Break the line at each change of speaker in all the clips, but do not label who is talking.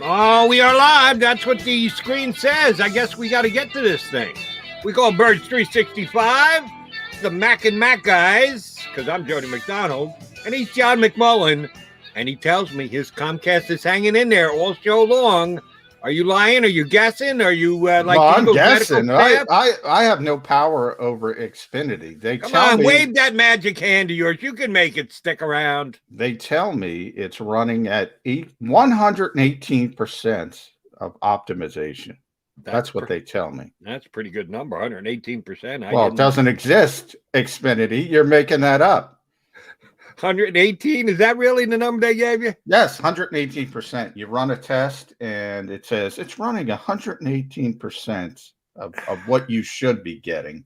Oh, we are live. That's what the screen says. I guess we got to get to this thing. We call Birds 365, the Mac and Mac guys, because I'm Jody McDonald, and he's John McMullen, and he tells me his Comcast is hanging in there all show long. Are you lying? Are you guessing? Are you like?
Well, I'm guessing. I have no power over Xfinity.
Come on, wave that magic hand of yours. You can make it stick around.
They tell me it's running at 118% of optimization. That's what they tell me.
That's a pretty good number, 118%.
Well, it doesn't exist, Xfinity. You're making that up.
118? Is that really the number they gave you?
Yes, 118%. You run a test, and it says it's running 118% of what you should be getting.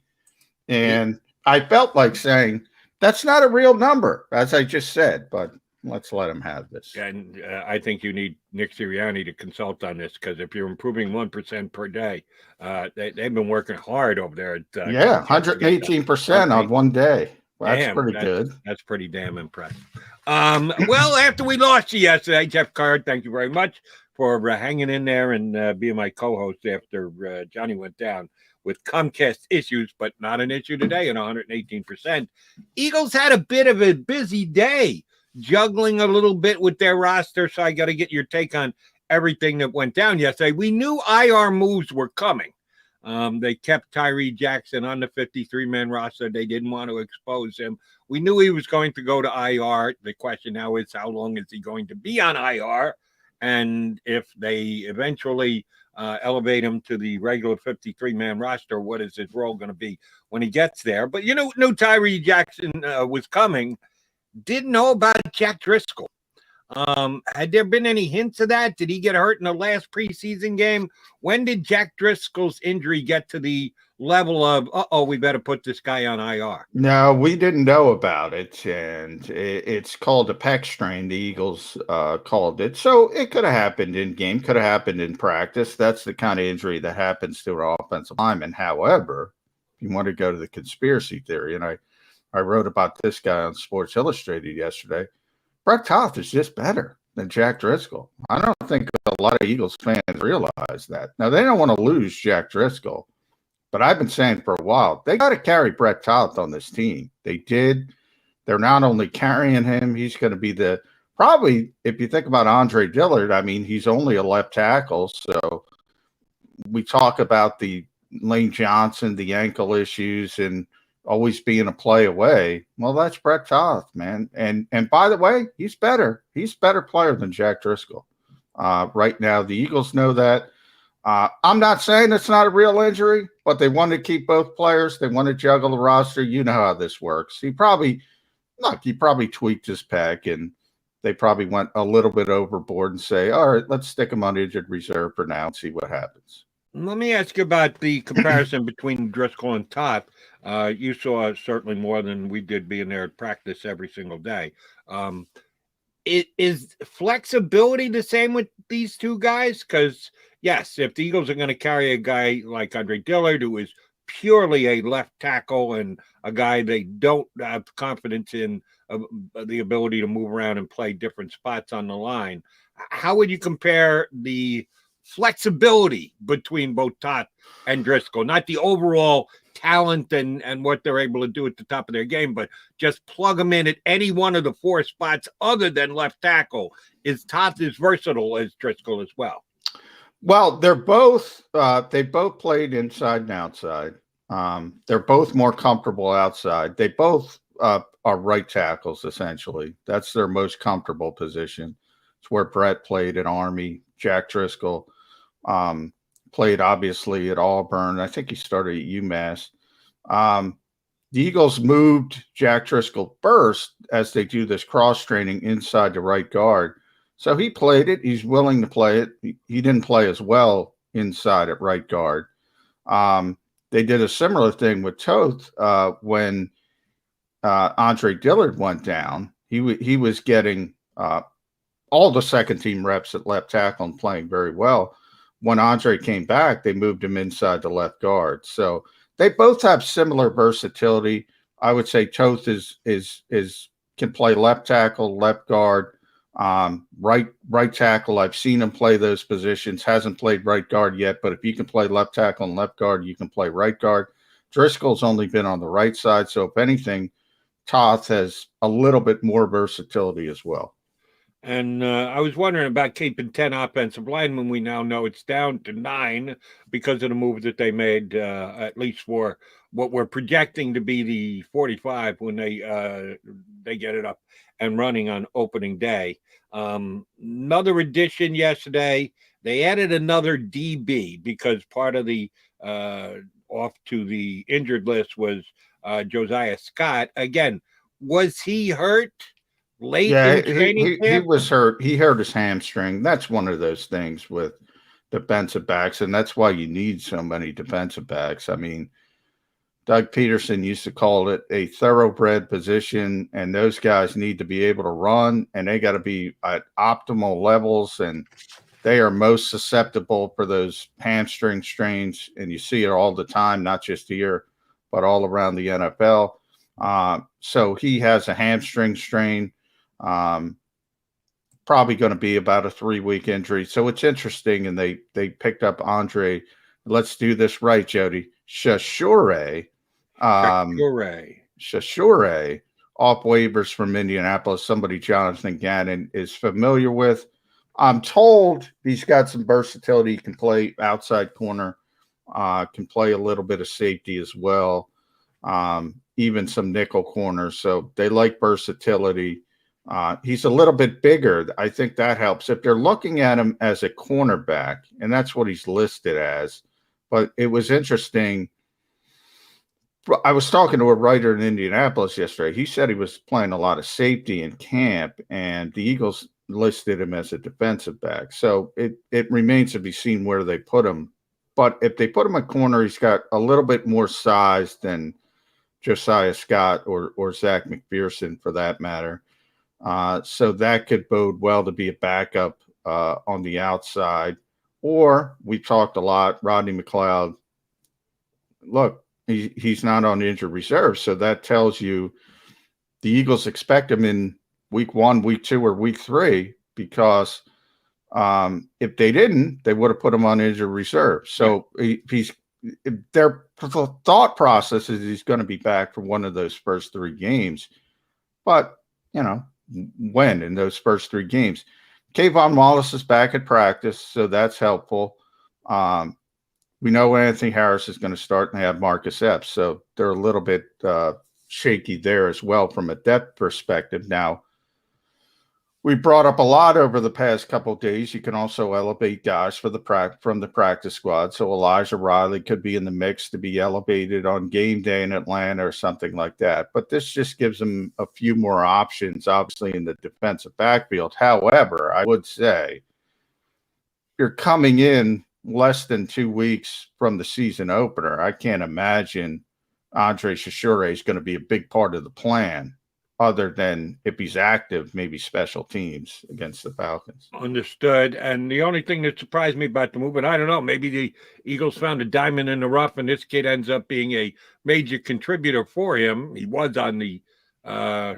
And I felt like saying, that's not a real number, as I just said, but let's let them have this.
And I think you need Nick Sirianni to consult on this, because if you're improving 1% per day, they've been working hard over there.
118% on one day. Well, that's pretty good.
That's pretty damn impressive. Well, after we lost you yesterday, Jeff Card, thank you very much for hanging in there and being my co-host after Johnny went down with Comcast issues, but not an issue today, and 118%. Eagles had a bit of a busy day, juggling a little bit with their roster, so I got to get your take on everything that went down yesterday. We knew IR moves were coming. They kept Tyree Jackson on the 53-man roster. They didn't want to expose him. We knew he was going to go to IR. The question now is, how long is he going to be on IR? And if they eventually elevate him to the regular 53-man roster, what is his role going to be when he gets there? But knew Tyree Jackson was coming. Didn't know about Jack Driscoll. Had there been any hints of that? Did he get hurt in the last preseason game? When did Jack Driscoll's injury get to the level of, we better put this guy on IR?
No, we didn't know about it, and it's called a pec strain. The Eagles called it. So it could have happened in game, could have happened in practice. That's the kind of injury that happens to an offensive lineman. However, if you want to go to the conspiracy theory, and I wrote about this guy on Sports Illustrated yesterday, Brett Toth is just better than Jack Driscoll. I don't think a lot of Eagles fans realize that. Now, they don't want to lose Jack Driscoll, but I've been saying for a while, they got to carry Brett Toth on this team. They did. They're not only carrying him, he's going to be probably, if you think about Andre Dillard, I mean, he's only a left tackle. So we talk about the Lane Johnson, the ankle issues, and always being a play away. Well, that's Brett Toth, man. And by the way, he's better. He's a better player than Jack Driscoll. Right now, the Eagles know that. I'm not saying it's not a real injury, but they want to keep both players. They want to juggle the roster. You know how this works. He probably tweaked his pec, and they probably went a little bit overboard and say, all right, let's stick him on injured reserve for now and see what happens. Let
me ask you about the comparison between Driscoll and Toth. You saw certainly more than we did being there at practice every single day. Is flexibility the same with these two guys? Because, yes, if the Eagles are going to carry a guy like Andre Dillard, who is purely a left tackle and a guy they don't have confidence in the ability to move around and play different spots on the line, how would you compare the flexibility between both Toth and Driscoll? Not the overall talent and what they're able to do at the top of their game, but just plug them in at any one of the four spots other than left tackle. Is Toth as versatile as Driscoll as well?
Well, they're both they both played inside and outside. They're both more comfortable outside. They both are right tackles, essentially. That's their most comfortable position. It's where Brett played at Army. Jack Driscoll played, obviously, at Auburn. I think he started at UMass. The Eagles moved Jack Driscoll first as they do this cross-training inside the right guard. So he played it. He's willing to play it. He didn't play as well inside at right guard. They did a similar thing with Toth when Andre Dillard went down. He was getting all the second-team reps at left tackle and playing very well. When Andre came back, they moved him inside the left guard. So they both have similar versatility. I would say Toth can play left tackle, left guard. Right tackle, I've seen him play those positions. Hasn't played right guard yet, but if you can play left tackle and left guard, you can play right guard. Driscoll's only been on the right side, so if anything, Toth has a little bit more versatility as well.
And I was wondering about keeping 10 offensive linemen. We now know it's down to 9 because of the move that they made, at least for what we're projecting to be the 45 when they get it up and running on opening day. Another addition yesterday, they added another DB because part of the off to the injured list was Josiah Scott. Again, was he hurt? Late in training
he
camp?
was hurt. He hurt his hamstring. That's one of those things with defensive backs, and that's why you need so many defensive backs. I mean, Doug Peterson used to call it a thoroughbred position, and those guys need to be able to run, and they got to be at optimal levels, and they are most susceptible for those hamstring strains, and you see it all the time, not just here, but all around the NFL. So he has a hamstring strain. Probably going to be about a 3-week injury. So it's interesting. And they picked up Andre. Let's do this right, Jody. Shashure off waivers from Indianapolis. Somebody Jonathan Gannon is familiar with. I'm told he's got some versatility. He can play outside corner, can play a little bit of safety as well. Even some nickel corners. So they like versatility. He's a little bit bigger. I think that helps. If they're looking at him as a cornerback, and that's what he's listed as, but it was interesting. I was talking to a writer in Indianapolis yesterday. He said he was playing a lot of safety in camp, and the Eagles listed him as a defensive back. So it remains to be seen where they put him. But if they put him at corner, he's got a little bit more size than Josiah Scott or Zach McPherson for that matter. So that could bode well to be a backup on the outside. Or we talked a lot, Rodney McLeod. Look, he's not on injured reserve, so that tells you the Eagles expect him in week 1, week 2, or week 3 because if they didn't, they would have put him on injured reserve. So their thought process is he's going to be back for one of those first 3 games. But, when in those first 3 games? Kayvon Wallace is back at practice, so that's helpful. We know Anthony Harris is going to start and they have Marcus Epps, so they're a little bit shaky there as well from a depth perspective. Now, we brought up a lot over the past couple of days. You can also elevate guys from the practice squad. So Elijah Riley could be in the mix to be elevated on game day in Atlanta or something like that. But this just gives them a few more options, obviously, in the defensive backfield. However, I would say you're coming in less than 2 weeks from the season opener. I can't imagine Andre Shashure is going to be a big part of the plan, other than if he's active, maybe special teams against the Falcons.
Understood. And the only thing that surprised me about the move, and I don't know, maybe the Eagles found a diamond in the rough and this kid ends up being a major contributor for him. He was on the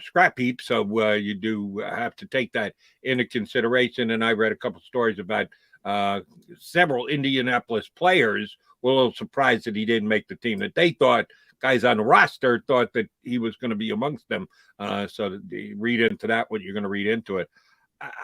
scrap heap, so you do have to take that into consideration. And I read a couple stories about several Indianapolis players were a little surprised that he didn't make the team, that they thought guys on the roster thought that he was going to be amongst them. So you read into that what you're going to read into it.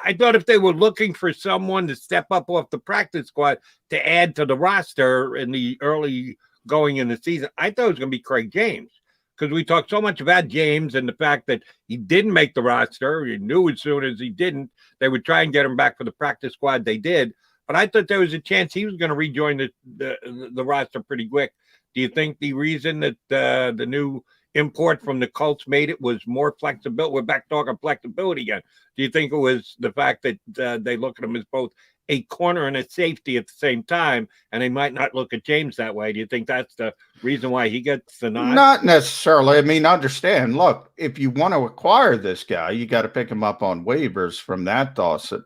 I thought if they were looking for someone to step up off the practice squad to add to the roster in the early going in the season, I thought it was going to be Craig James, because we talked so much about James and the fact that he didn't make the roster. You knew as soon as he didn't, they would try and get him back for the practice squad. They did. But I thought there was a chance he was going to rejoin the roster pretty quick. Do you think the reason that the new import from the Colts made it was more flexibility? We're back talking flexibility again. Do you think it was the fact that they look at him as both a corner and a safety at the same time, and they might not look at James that way? Do you think that's the reason why he gets the nod?
Not necessarily. I mean, understand, look, if you want to acquire this guy, you got to pick him up on waivers from that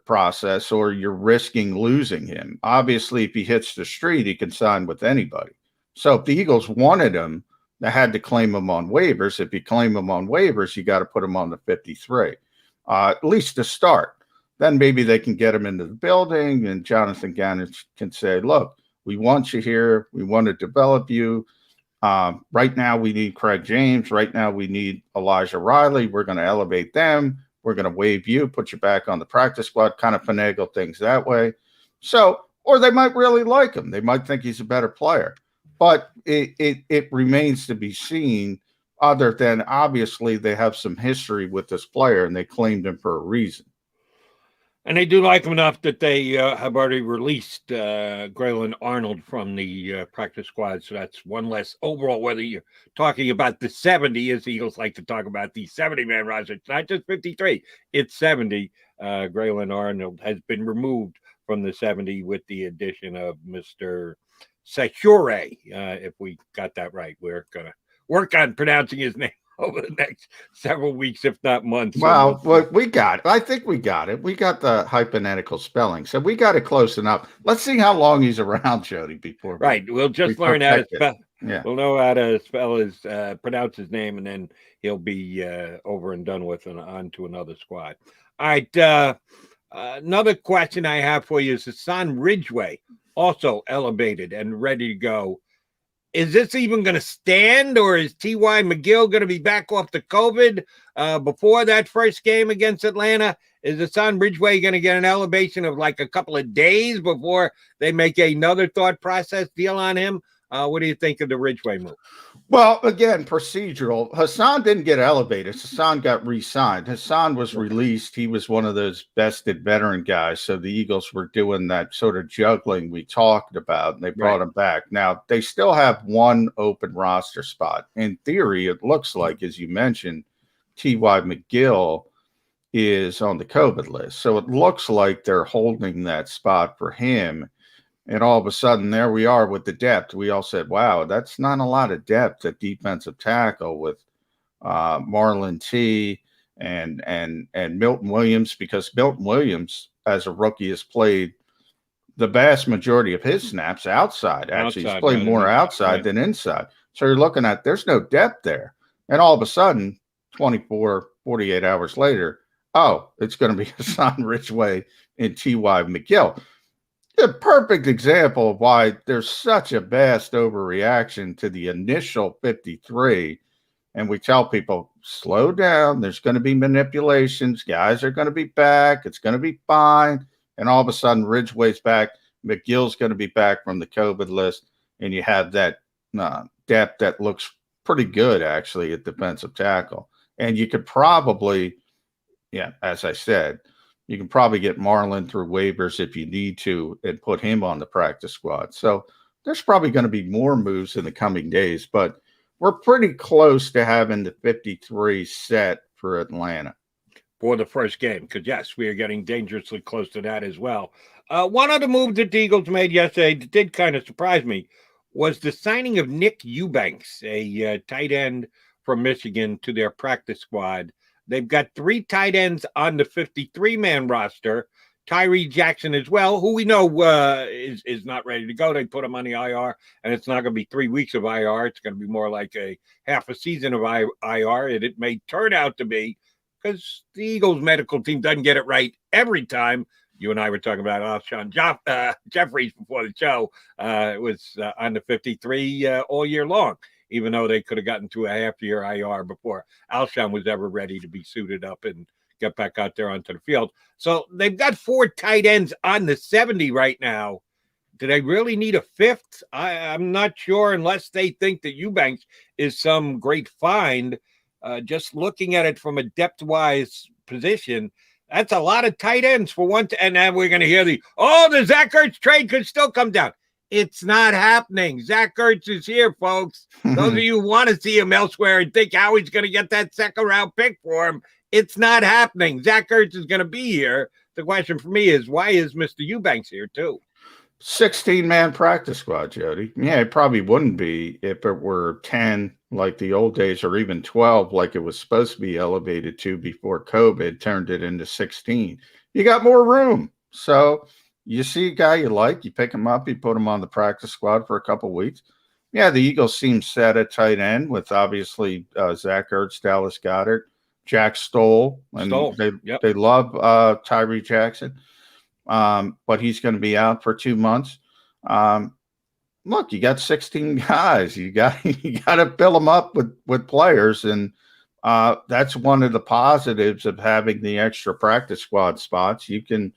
process, or you're risking losing him. Obviously, if he hits the street, he can sign with anybody. So if the Eagles wanted him, they had to claim him on waivers. If you claim him on waivers, you got to put him on the 53, at least to start. then maybe they can get him into the building, and Jonathan Gannon can say, look, we want you here. We want to develop you. Right now, we need Craig James. Right now, we need Elijah Riley. We're going to elevate them. We're going to waive you, put you back on the practice squad, kind of finagle things that way. So, or they might really like him. They might think he's a better player. But it remains to be seen, other than obviously they have some history with this player and they claimed him for a reason.
And they do like him enough that they have already released Graylin Arnold from the practice squad. So that's one less overall, whether you're talking about the 70, as the Eagles like to talk about, the 70-man roster. It's not just 53, it's 70. Graylin Arnold has been removed from the 70 with the addition of Mr. Secure. If we got that right, we're going to work on pronouncing his name over the next several weeks, if not months.
Well, we got it. I think we got it. We got the hypothetical spelling. So we got it close enough. Let's see how long he's around, Jody, before.
We'll just learn how to spell.
Yeah.
We'll know how to spell pronounce his name, and then he'll be over and done with and on to another squad. All right. Another question I have for you is Hassan Ridgeway, also elevated and ready to go. Is this even going to stand, or is T.Y. McGill going to be back off the COVID before that first game against Atlanta? Is Hassan Ridgeway going to get an elevation of like a couple of days before they make another thought process deal on him? What do you think of the Ridgeway move?
Well, again, procedural. Hassan didn't get elevated. Hassan got re-signed. Hassan was released. He was one of those bested veteran guys. So the Eagles were doing that sort of juggling we talked about, and they brought him back. Now, they still have one open roster spot. In theory, it looks like, as you mentioned, T.Y. McGill is on the COVID list. So it looks like they're holding that spot for him. And all of a sudden, there we are with the depth. We all said, wow, that's not a lot of depth at defensive tackle with Marlon T and Milton Williams, because Milton Williams, as a rookie, has played the vast majority of his snaps outside. Actually, he's played more outside than inside. So you're looking at, there's no depth there. And all of a sudden, 24, 48 hours later, it's going to be Hassan Ridgeway and T.Y. McGill. A perfect example of why there's such a vast overreaction to the initial 53. And we tell people, slow down. There's going to be manipulations. Guys are going to be back. It's going to be fine. And all of a sudden, Ridgeway's back. McGill's going to be back from the COVID list. And you have that depth that looks pretty good, actually, at defensive tackle. And you could probably, as I said, you can probably get Marlon through waivers if you need to and put him on the practice squad. So there's probably going to be more moves in the coming days, but we're pretty close to having the 53 set for Atlanta.
For the first game, because, yes, we are getting dangerously close to that as well. One other move that the Eagles made yesterday that did kind of surprise me was the signing of Nick Eubanks, a tight end from Michigan, to their practice squad. They've got 3 tight ends on the 53-man roster. Tyree Jackson as well, who we know is not ready to go. They put him on the IR, and it's not going to be 3 weeks of IR. It's going to be more like a half a season of IR, and it may turn out to be, because the Eagles medical team doesn't get it right every time. You and I were talking about Alshon Jeffries before the show. It was on the 53 all year long, even though they could have gotten to a half-year IR before Alshon was ever ready to be suited up and get back out there onto the field. So they've got 4 tight ends on the 70 right now. Do they really need a 5th? I'm not sure, unless they think that Eubanks is some great find. Just looking at it from a depth-wise position, that's a lot of tight ends for one. And then we're going to hear the Zach Ertz trade could still come down. It's not happening. Zach Ertz is here, folks. Those of you who want to see him elsewhere and think Howie's going to get that second-round pick for him, it's not happening. Zach Ertz is going to be here. The question for me is, why is Mr. Eubanks here too?
16-man practice squad, Jody. Yeah, it probably wouldn't be if it were 10 like the old days, or even 12 like it was supposed to be elevated to before COVID turned it into 16. You got more room. So you see a guy you like, you pick him up, you put him on the practice squad for a couple of weeks. Yeah, the Eagles seem set at tight end with obviously Zach Ertz, Dallas Goedert. Jack Stoll, and they love Tyree Jackson, but he's going to be out for 2 months. Look, you got 16 guys. You got to fill them up with players, and that's one of the positives of having the extra practice squad spots. You can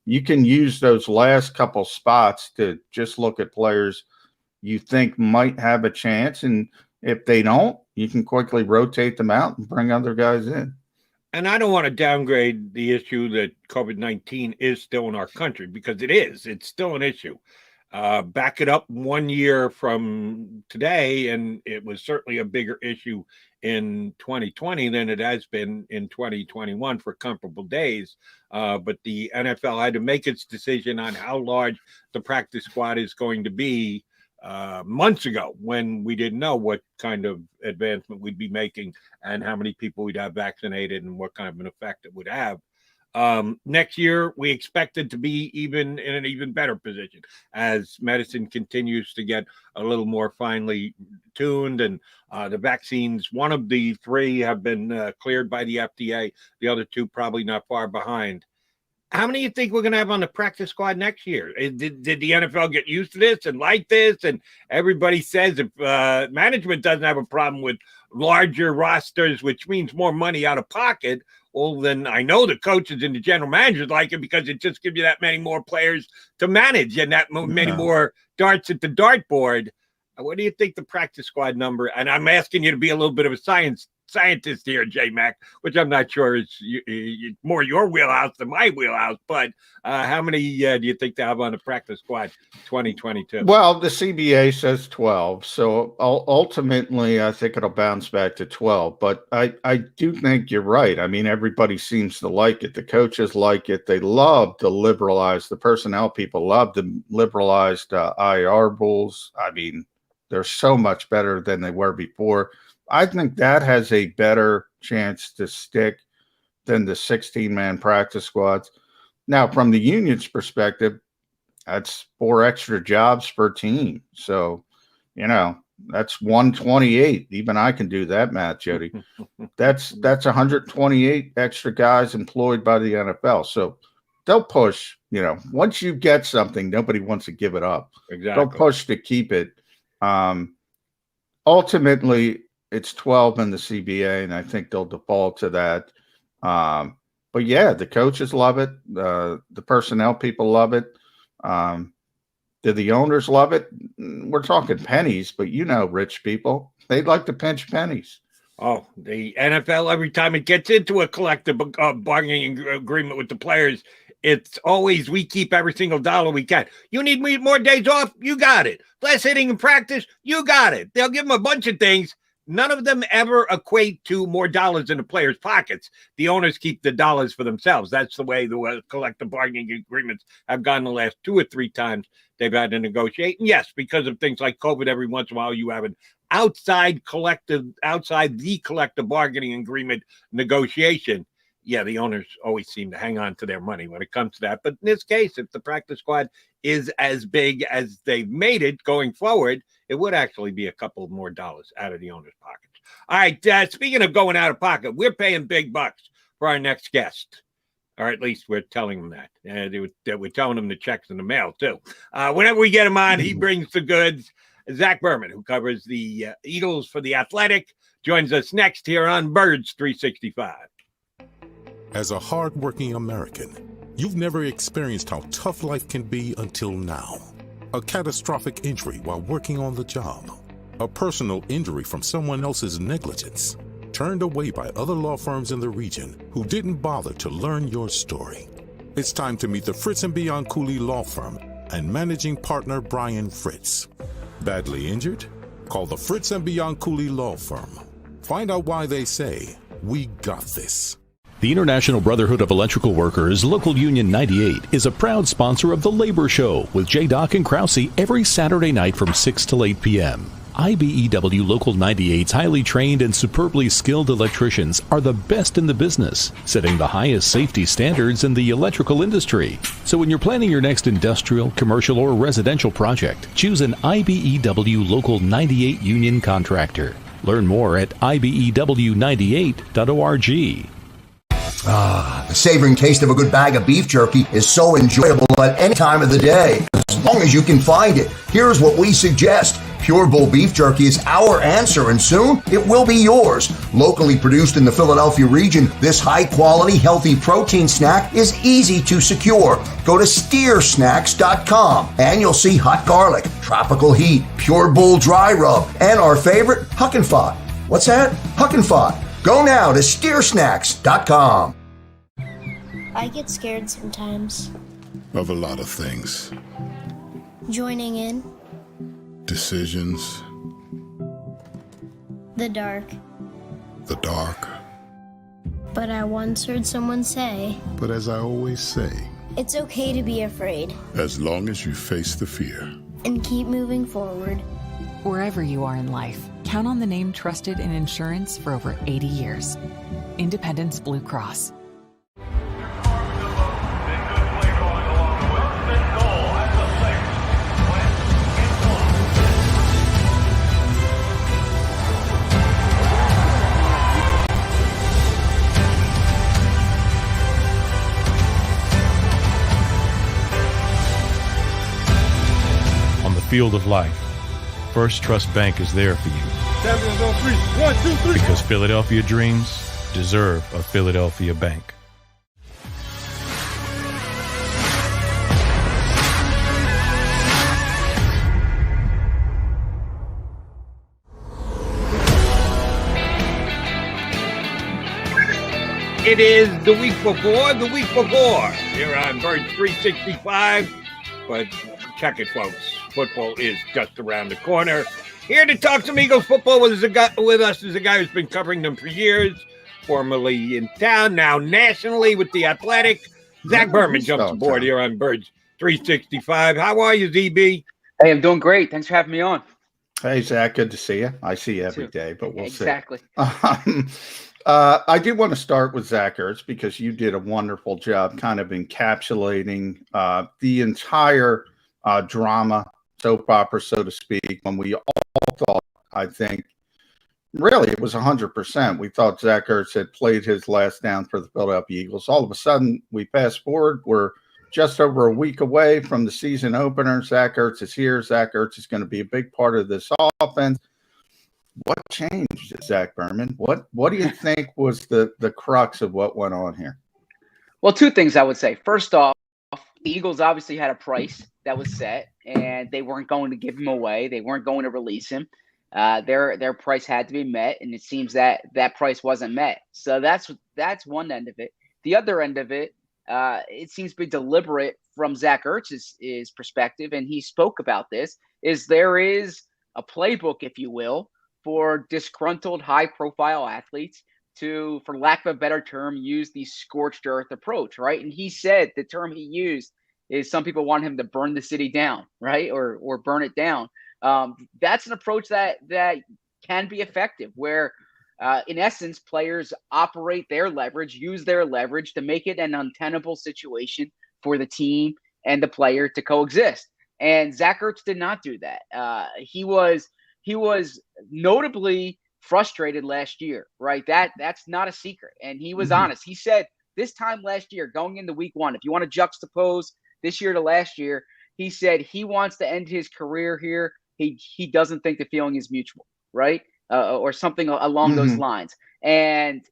use those last couple spots to just look at players you think might have a chance, and if they don't, you can quickly rotate them out and bring other guys in.
And I don't want to downgrade the issue that COVID-19 is still in our country, because it is. It's still an issue. Back it up 1 year from today, and it was certainly a bigger issue in 2020 than it has been in 2021 for comparable days. But the NFL had to make its decision on how large the practice squad is going to be months ago, when we didn't know what kind of advancement we'd be making and how many people we'd have vaccinated and what kind of an effect it would have. Next year, we expected to be in an even better position as medicine continues to get a little more finely tuned, and the vaccines, one of the three have been cleared by the FDA. The other two probably not far behind. How many do you think we're going to have on the practice squad next year? Did the NFL get used to this and like this? And everybody says if management doesn't have a problem with larger rosters, which means more money out of pocket, well, then I know the coaches and the general managers like it, because it just gives you that many more players to manage and that many more darts at the dartboard. What do you think the practice squad number? And I'm asking you to be a little bit of a scientist here, J-Mac, which I'm not sure is more your wheelhouse than my wheelhouse. But how many do you think they have on the practice squad 2022?
Well, the CBA says 12. So ultimately, I think it'll bounce back to 12. But I do think you're right. I mean, everybody seems to like it. The coaches like it. They love to liberalize. The personnel people love the liberalized IR rules. I mean, they're so much better than they were before. I think that has a better chance to stick than the 16-man practice squads. Now, from the union's perspective, that's 4 extra jobs per team. So, that's 128. Even I can do that math, Jody. That's 128 extra guys employed by the NFL. So they'll push, once you get something, nobody wants to give it up.
Exactly.
They'll push to keep it. Ultimately, it's 12 in the CBA, and I think they'll default to that. But yeah, the coaches love it. The personnel people love it. Do the owners love it? We're talking pennies, but rich people, they'd like to pinch pennies.
Oh, the NFL, every time it gets into a collective bargaining agreement with the players, it's always, we keep every single dollar we can. You need more days off? You got it. Less hitting in practice? You got it. They'll give them a bunch of things. None of them ever equate to more dollars in the players' pockets. The owners keep the dollars for themselves. That's the way the collective bargaining agreements have gone the last 2 or 3 times they've had to negotiate. And yes, because of things like COVID, every once in a while you have an outside the collective bargaining agreement negotiation. Yeah, the owners always seem to hang on to their money when it comes to that. But in this case, if the practice squad is as big as they've made it going forward, it would actually be a couple more dollars out of the owner's pockets. All right, speaking of going out of pocket, we're paying big bucks for our next guest. Or at least we're telling them that. We're telling them the check's in the mail, too. Whenever we get him on, he brings the goods. Zach Berman, who covers the Eagles for The Athletic, joins us next here on Birds 365.
As a hardworking American, you've never experienced how tough life can be until now. A catastrophic injury while working on the job. A personal injury from someone else's negligence. Turned away by other law firms in the region who didn't bother to learn your story. It's time to meet the Fritz & Bianculli Law Firm and managing partner Brian Fritz. Badly injured? Call the Fritz & Bianculli Law Firm. Find out why they say, "We got this."
The International Brotherhood of Electrical Workers, Local Union 98, is a proud sponsor of The Labor Show with J. Doc and Krause every Saturday night from 6 till 8 p.m. IBEW Local 98's highly trained and superbly skilled electricians are the best in the business, setting the highest safety standards in the electrical industry. So when you're planning your next industrial, commercial, or residential project, choose an IBEW Local 98 union contractor. Learn more at ibew98.org.
The savoring taste of a good bag of beef jerky is so enjoyable at any time of the day, as long as you can find it. Here's what we suggest. Pure Bull Beef Jerky is our answer, and soon it will be yours. Locally produced in the Philadelphia region, this high-quality, healthy protein snack is easy to secure. Go to steersnacks.com, and you'll see hot garlic, tropical heat, Pure Bull dry rub, and our favorite, Huck and Fod. What's that? Huck and Fod. Go now to steersnacks.com.
I get scared sometimes.
Of a lot of things.
Joining in.
Decisions.
The dark.
The dark.
But I once heard someone say,
But as I always say,
it's okay to be afraid.
as long as you face the fear.
And keep moving forward.
Wherever you are in life, count on the name trusted in insurance for over 80 years. Independence Blue Cross.
On the field of life, First Trust Bank is there for you.
Champions on three. 1, 2, 3.
Because Philadelphia dreams deserve a Philadelphia bank.
It is the week before. Here on Birds 365. But check it, folks. Football is just around the corner. Here to talk some Eagles football with us is a guy who's been covering them for years, formerly in town, now nationally with The Athletic. Zach Berman jumps aboard here on Birds 365. How are you, ZB?
Hey, I'm doing great. Thanks for having me on.
Hey, Zach, good to see you. I see you every day, but we'll
Exactly.
see. I do want to start with Zach Ertz because you did a wonderful job kind of encapsulating the entire drama, soap opera, so to speak, when we all thought, I think, really it was 100%. We thought Zach Ertz had played his last down for the Philadelphia Eagles. All of a sudden, we fast forward. We're just over a week away from the season opener. Zach Ertz is here. Zach Ertz is going to be a big part of this offense. What changed, Zach Berman? What do you think was the crux of what went on here?
Well, two things I would say. First off, the Eagles obviously had a price that was set, and they weren't going to give him away. They weren't going to release him. Their price had to be met, and it seems that price wasn't met. So that's one end of it. The other end of it, it seems to be deliberate from Zach Ertz's perspective, and he spoke about this, is there is a playbook, if you will, for disgruntled high-profile athletes to, for lack of a better term, use the scorched earth approach, right? And he said the term he used is some people want him to burn the city down, right, or burn it down. That's an approach that can be effective, where in essence, players operate their leverage, use their leverage to make it an untenable situation for the team and the player to coexist. And Zach Ertz did not do that. He was notably frustrated last year, right? That's not a secret. And he was honest. He said this time last year, going into week one, if you want to juxtapose this year to last year, he said he wants to end his career here. He doesn't think the feeling is mutual, right? Or something along those lines. And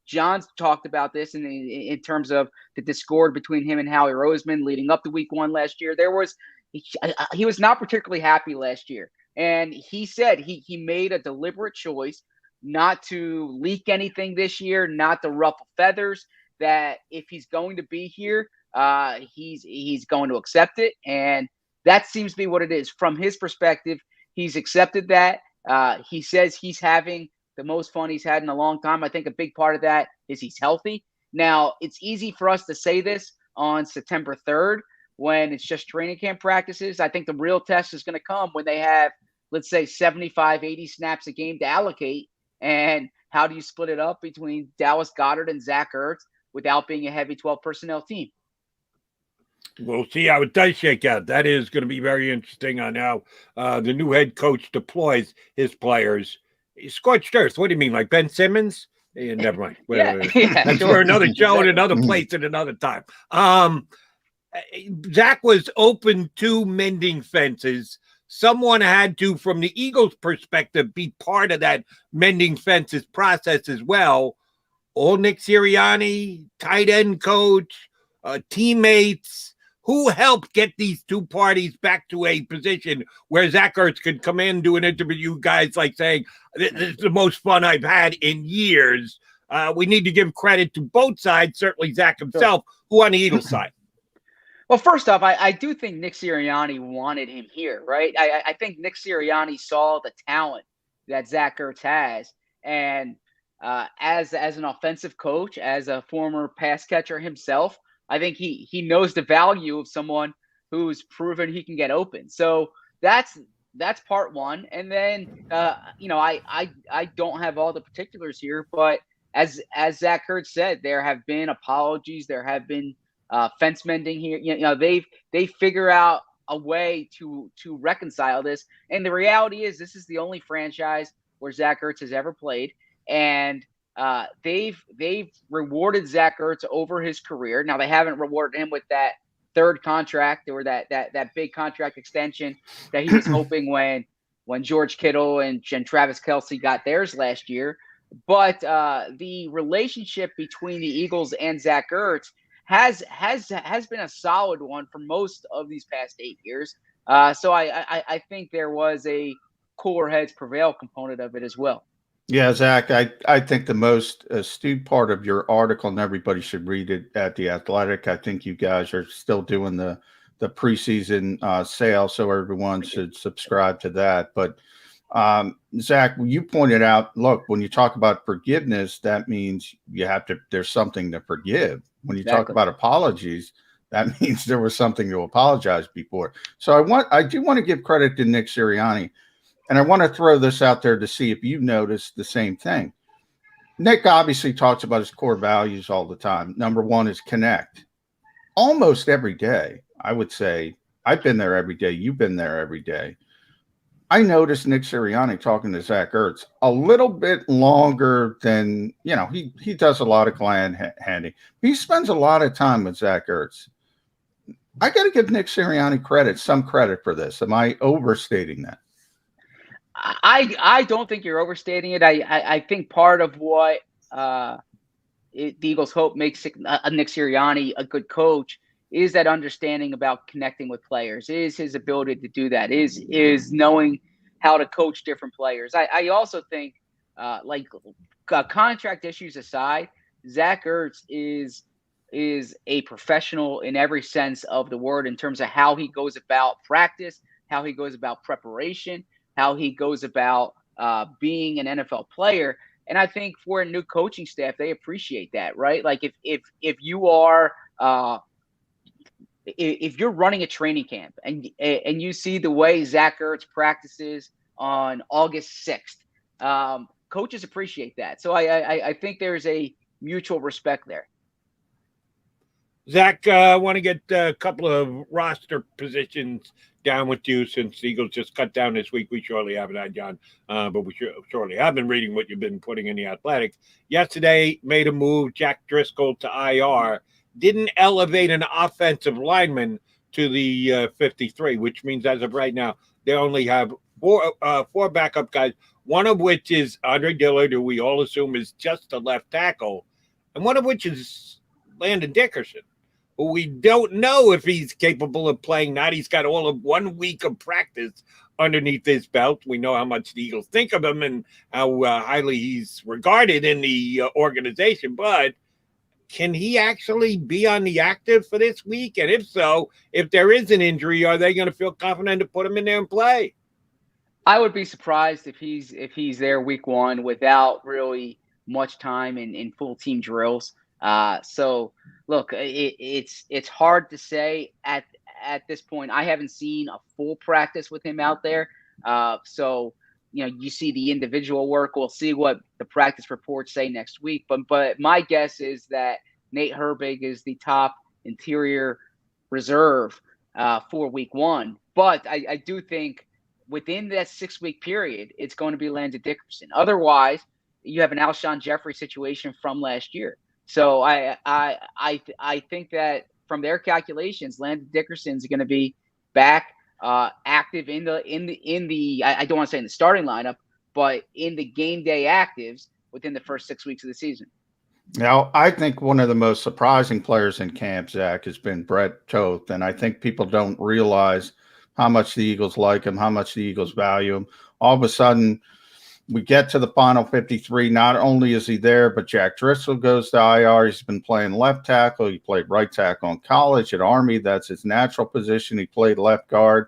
John's talked about this in terms of the discord between him and Howie Roseman leading up to week one last year. He was not particularly happy last year. And he said he made a deliberate choice not to leak anything this year, not to ruffle feathers, that if he's going to be here, he's going to accept it. And that seems to be what it is. From his perspective, he's accepted that. He says he's having the most fun he's had in a long time. I think a big part of that is he's healthy. Now, it's easy for us to say this on September 3rd when it's just training camp practices. I think the real test is going to come when they have, let's say, 75, 80 snaps a game to allocate. And how do you split it up between Dallas Goedert and Zach Ertz without being a heavy 12 personnel team?
We'll see how it does shake out. That is going to be very interesting on how the new head coach deploys his players Scorched earth. What do you mean, like Ben Simmons? Yeah, never mind.
Yeah,
That's
sure.
for another show and another place at another time. Zach was open to mending fences. Someone had to, from the Eagles' perspective, be part of that mending fences process as well. All Nick Sirianni, tight end coach, teammates, who helped get these two parties back to a position where Zach Ertz could come in, do an interview, you guys like saying, this is the most fun I've had in years. We need to give credit to both sides, certainly Zach himself, who on the Eagles side.
Well, first off, I do think Nick Sirianni wanted him here, right? I think Nick Sirianni saw the talent that Zach Ertz has. And as an offensive coach, as a former pass catcher himself, I think he knows the value of someone who's proven he can get open. So that's part one. And then, I don't have all the particulars here, but as Zach Ertz said, there have been apologies. There have been fence mending here. They figure out a way to reconcile this. And the reality is this is the only franchise where Zach Ertz has ever played. And they've rewarded Zach Ertz over his career. Now they haven't rewarded him with that third contract or that big contract extension that he was hoping when George Kittle and Travis Kelce got theirs last year. But the relationship between the Eagles and Zach Ertz has been a solid one for most of these past 8 years. So I think there was a cooler heads prevail component of it as well.
Yeah, Zach, I think the most astute part of your article, and everybody should read it at The Athletic. I think you guys are still doing the preseason sale, so everyone should subscribe to that. But Zach, you pointed out, look, when you talk about forgiveness, that means there's something to forgive. When you talk about apologies, that means there was something to apologize before. So I do want to give credit to Nick Sirianni. And I want to throw this out there to see if you've noticed the same thing. Nick obviously talks about his core values all the time. Number one is connect. Almost every day, I would say, I've been there every day. You've been there every day. I noticed Nick Sirianni talking to Zach Ertz a little bit longer than, he does a lot of client handing. He spends a lot of time with Zach Ertz. I got to give Nick Sirianni some credit for this. Am I overstating that?
I don't think you're overstating it. I think part of what the Eagles hope makes Nick Sirianni a good coach is that understanding about connecting with players, is his ability to do that, is knowing how to coach different players. I also think, contract issues aside, Zach Ertz is a professional in every sense of the word in terms of how he goes about practice, how he goes about preparation, how he goes about being an NFL player. And I think for a new coaching staff, they appreciate that, right? Like if you are if you're running a training camp and you see the way Zach Ertz practices on August 6th, coaches appreciate that. So I think there's a mutual respect there.
Zach, I want to get a couple of roster positions down with you since the Eagles just cut down this week. We surely haven't had John, but we surely have been reading what you've been putting in The Athletic. Yesterday, made a move, Jack Driscoll to IR. Didn't elevate an offensive lineman to the 53, which means as of right now, they only have four backup guys, one of which is Andre Dillard, who we all assume is just a left tackle, and one of which is Landon Dickerson, who we don't know if he's capable of playing not. He's got all of 1 week of practice underneath his belt. We know how much the Eagles think of him and how highly he's regarded in the organization, but can he actually be on the active for this week? And if so, if there is an injury, are they going to feel confident to put him in there and play?
I would be surprised if he's there week one without really much time in full team drills. So look, it's hard to say at this point. I haven't seen a full practice with him out there. So you see the individual work. We'll see what the practice reports say next week. But my guess is that Nate Herbig is the top interior reserve for week one. But I do think within that 6-week period, it's going to be Landon Dickerson. Otherwise, you have an Alshon Jeffrey situation from last year. So I think that from their calculations, Landon Dickerson is going to be back active in the I don't want to say in the starting lineup, but in the game day actives within the first 6 weeks of the season.
Now, I think one of the most surprising players in camp, Zach, has been Brett Toth, and I think people don't realize how much the Eagles like him, how much the Eagles value him. All of a sudden, we get to the final 53. Not only is he there, but Jack Driscoll goes to IR. He's been playing left tackle. He played right tackle in college at Army. That's his natural position. He played left guard.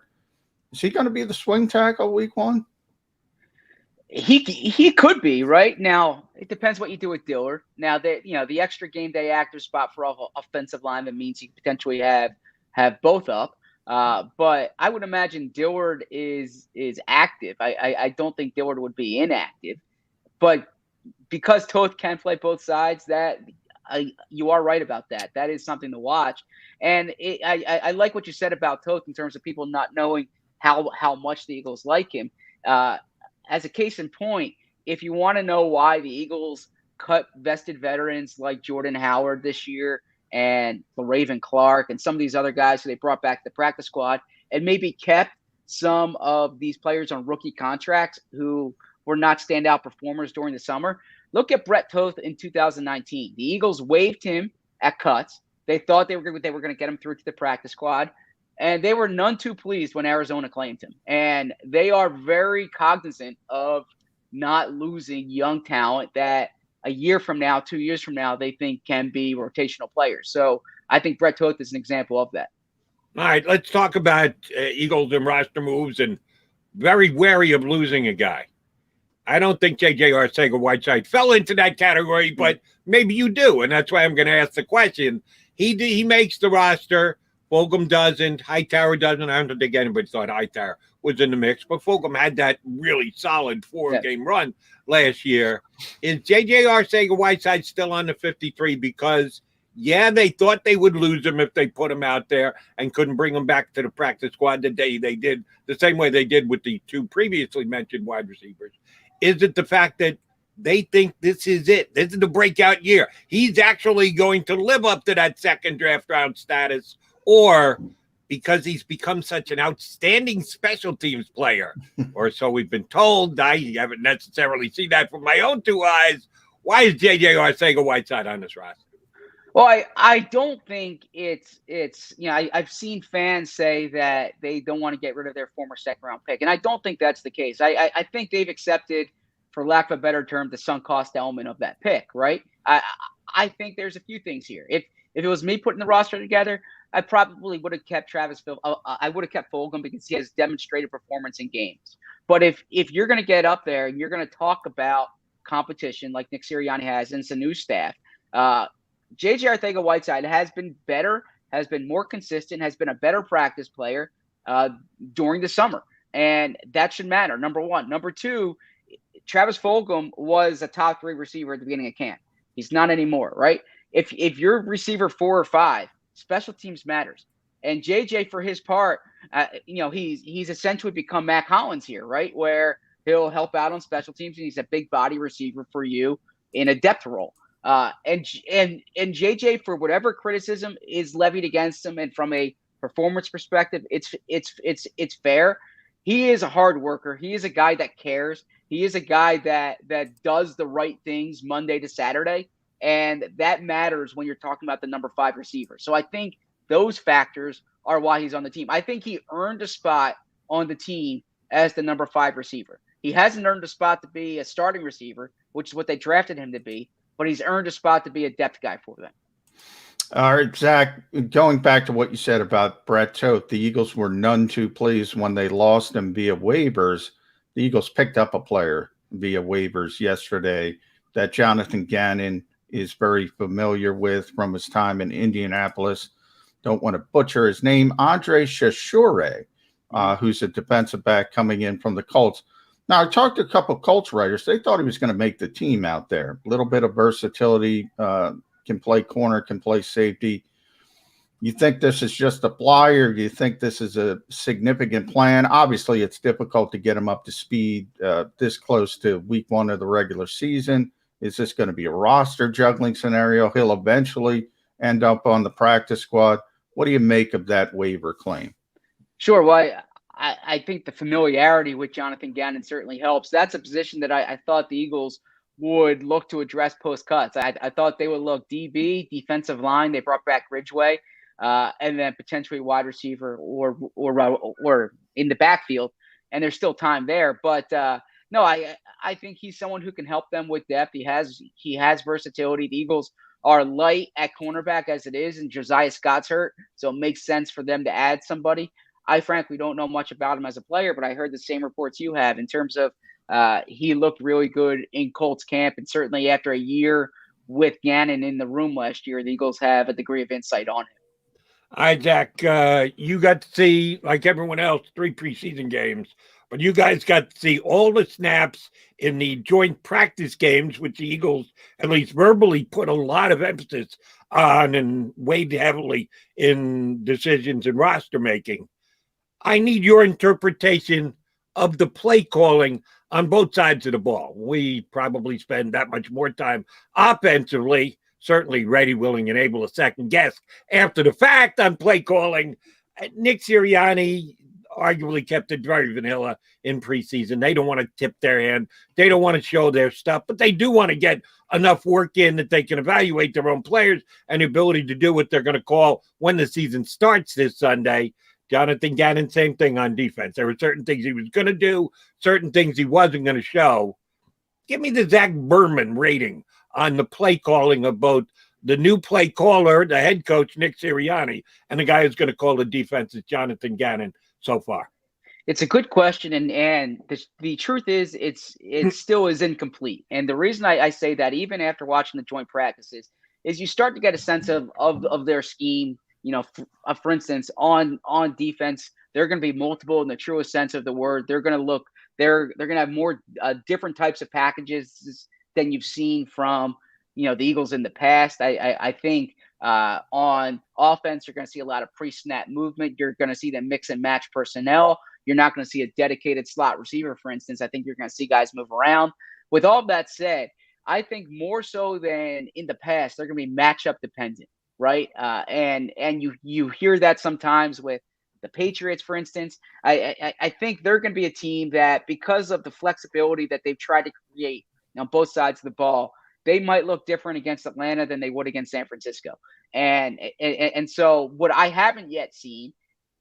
Is he going to be the swing tackle week 1?
He could be, right? Now, it depends what you do with Dillard. Now, the extra game day active spot for offensive lineman means you potentially have both up. But I would imagine Dillard is active. I don't think Dillard would be inactive. But because Toth can play both sides, you are right about that. That is something to watch. And I like what you said about Toth in terms of people not knowing how much the Eagles like him. As a case in point, if you want to know why the Eagles cut vested veterans like Jordan Howard this year and Raven Clark and some of these other guys who they brought back to the practice squad and maybe kept some of these players on rookie contracts who were not standout performers during the summer, look at Brett Toth in 2019. The Eagles waived him at cuts. They thought they were going to get him through to the practice squad. And they were none too pleased when Arizona claimed him. And they are very cognizant of not losing young talent that a year from now, 2 years from now, they think can be rotational players. So I think Brett Toth is an example of that.
All right, let's talk about Eagles and roster moves, and very wary of losing a guy. I don't think J.J. Arcega-Whiteside fell into that category, but maybe you do, and that's why I'm going to ask the question. He makes the roster. Fulgham doesn't. Hightower doesn't. I don't think anybody thought Hightower was in the mix, but Fulgham had that really solid 4-game run last year. Is J.J. Arcega-Whiteside still on the 53? Because, yeah, they thought they would lose him if they put him out there and couldn't bring him back to the practice squad the day they did, the same way they did with the 2 previously mentioned wide receivers. Is it the fact that they think this is it? This is the breakout year. He's actually going to live up to that second draft round status, or because he's become such an outstanding special teams player, or so we've been told. I haven't necessarily seen that from my own 2 eyes. Why is J.J. Arcega-Whiteside on this roster?
Well, I don't think it's I've seen fans say that they don't want to get rid of their former second-round pick, and I don't think that's the case. I think they've accepted, for lack of a better term, the sunk cost element of that pick, right? I think there's a few things here. If it was me putting the roster together, I probably would have kept I would have kept Fulgham because he has demonstrated performance in games. But if you're going to get up there and you're going to talk about competition like Nick Sirianni has and some new staff, J.J. Arcega-Whiteside has been better, has been more consistent, has been a better practice player during the summer. And that should matter, number one. Number two, Travis Fulgham was a top 3 receiver at the beginning of camp. He's not anymore, right? If you're receiver 4 or 5, special teams matters. And JJ, for his part, he's essentially become Matt Collins here, right? Where he'll help out on special teams, and he's a big body receiver for you in a depth role. And JJ, for whatever criticism is levied against him, and from a performance perspective, it's fair. He is a hard worker. He is a guy that cares. He is a guy that does the right things Monday to Saturday. And that matters when you're talking about the number 5 receiver. So I think those factors are why he's on the team. I think he earned a spot on the team as the number 5 receiver. He hasn't earned a spot to be a starting receiver, which is what they drafted him to be, but he's earned a spot to be a depth guy for them.
All right, Zach, going back to what you said about Brett Toth, the Eagles were none too pleased when they lost him via waivers. The Eagles picked up a player via waivers yesterday that Jonathan Gannon is very familiar with from his time in Indianapolis. Don't want to butcher his name. Andre Shashure, who's a defensive back coming in from the Colts. Now, I talked to a couple of Colts writers. They thought he was going to make the team out there. A little bit of versatility, can play corner, can play safety. You think this is just a flyer? Do you think this is a significant plan? Obviously, it's difficult to get him up to speed this close to week 1 of the regular season. Is this going to be a roster juggling scenario? He'll eventually end up on the practice squad. What do you make of that waiver claim?
Sure. Well, I think the familiarity with Jonathan Gannon certainly helps. That's a position that I thought the Eagles would look to address post cuts. I thought they would look DB, defensive line. They brought back Ridgeway, and then potentially wide receiver or in the backfield. And there's still time there. But no, I think he's someone who can help them with depth. He has versatility. The Eagles are light at cornerback as it is, and Josiah Scott's hurt, so it makes sense for them to add somebody. I frankly don't know much about him as a player, but I heard the same reports you have in terms of he looked really good in Colts camp, and certainly after a year with Gannon in the room last year, the Eagles have a degree of insight on him.
All right, Zach, you got to see, like everyone else, 3 preseason games, but you guys got to see all the snaps in the joint practice games, which the Eagles at least verbally put a lot of emphasis on and weighed heavily in decisions and roster making. I need your interpretation of the play calling on both sides of the ball. We probably spend that much more time offensively, certainly ready, willing, and able to second guess after the fact on play calling. Nick Sirianni arguably kept it very vanilla in preseason. They don't want to tip their hand. They don't want to show their stuff, but they do want to get enough work in that they can evaluate their own players and the ability to do what they're going to call when the season starts this Sunday. Jonathan Gannon, same thing on defense. There were certain things he was going to do, certain things he wasn't going to show. Give me the Zach Berman rating on the play calling of both the new play caller, the head coach, Nick Sirianni, and the guy who's going to call the defense is Jonathan Gannon so far.
It's a good question, and the truth is it still is incomplete. And the reason I say that, even after watching the joint practices, is you start to get a sense of their scheme. You know, for instance, on defense, they're going to be multiple in the truest sense of the word. They're going to have more different types of packages than you've seen from, the Eagles in the past. I think on offense, you're going to see a lot of pre-snap movement. You're going to see them mix and match personnel. You're not going to see a dedicated slot receiver, for instance. I think you're going to see guys move around. With all that said, I think more so than in the past, they're going to be matchup dependent. Right. And you hear that sometimes with the Patriots, for instance. I think they're going to be a team that, because of the flexibility that they've tried to create on both sides of the ball, they might look different against Atlanta than they would against San Francisco. And so what I haven't yet seen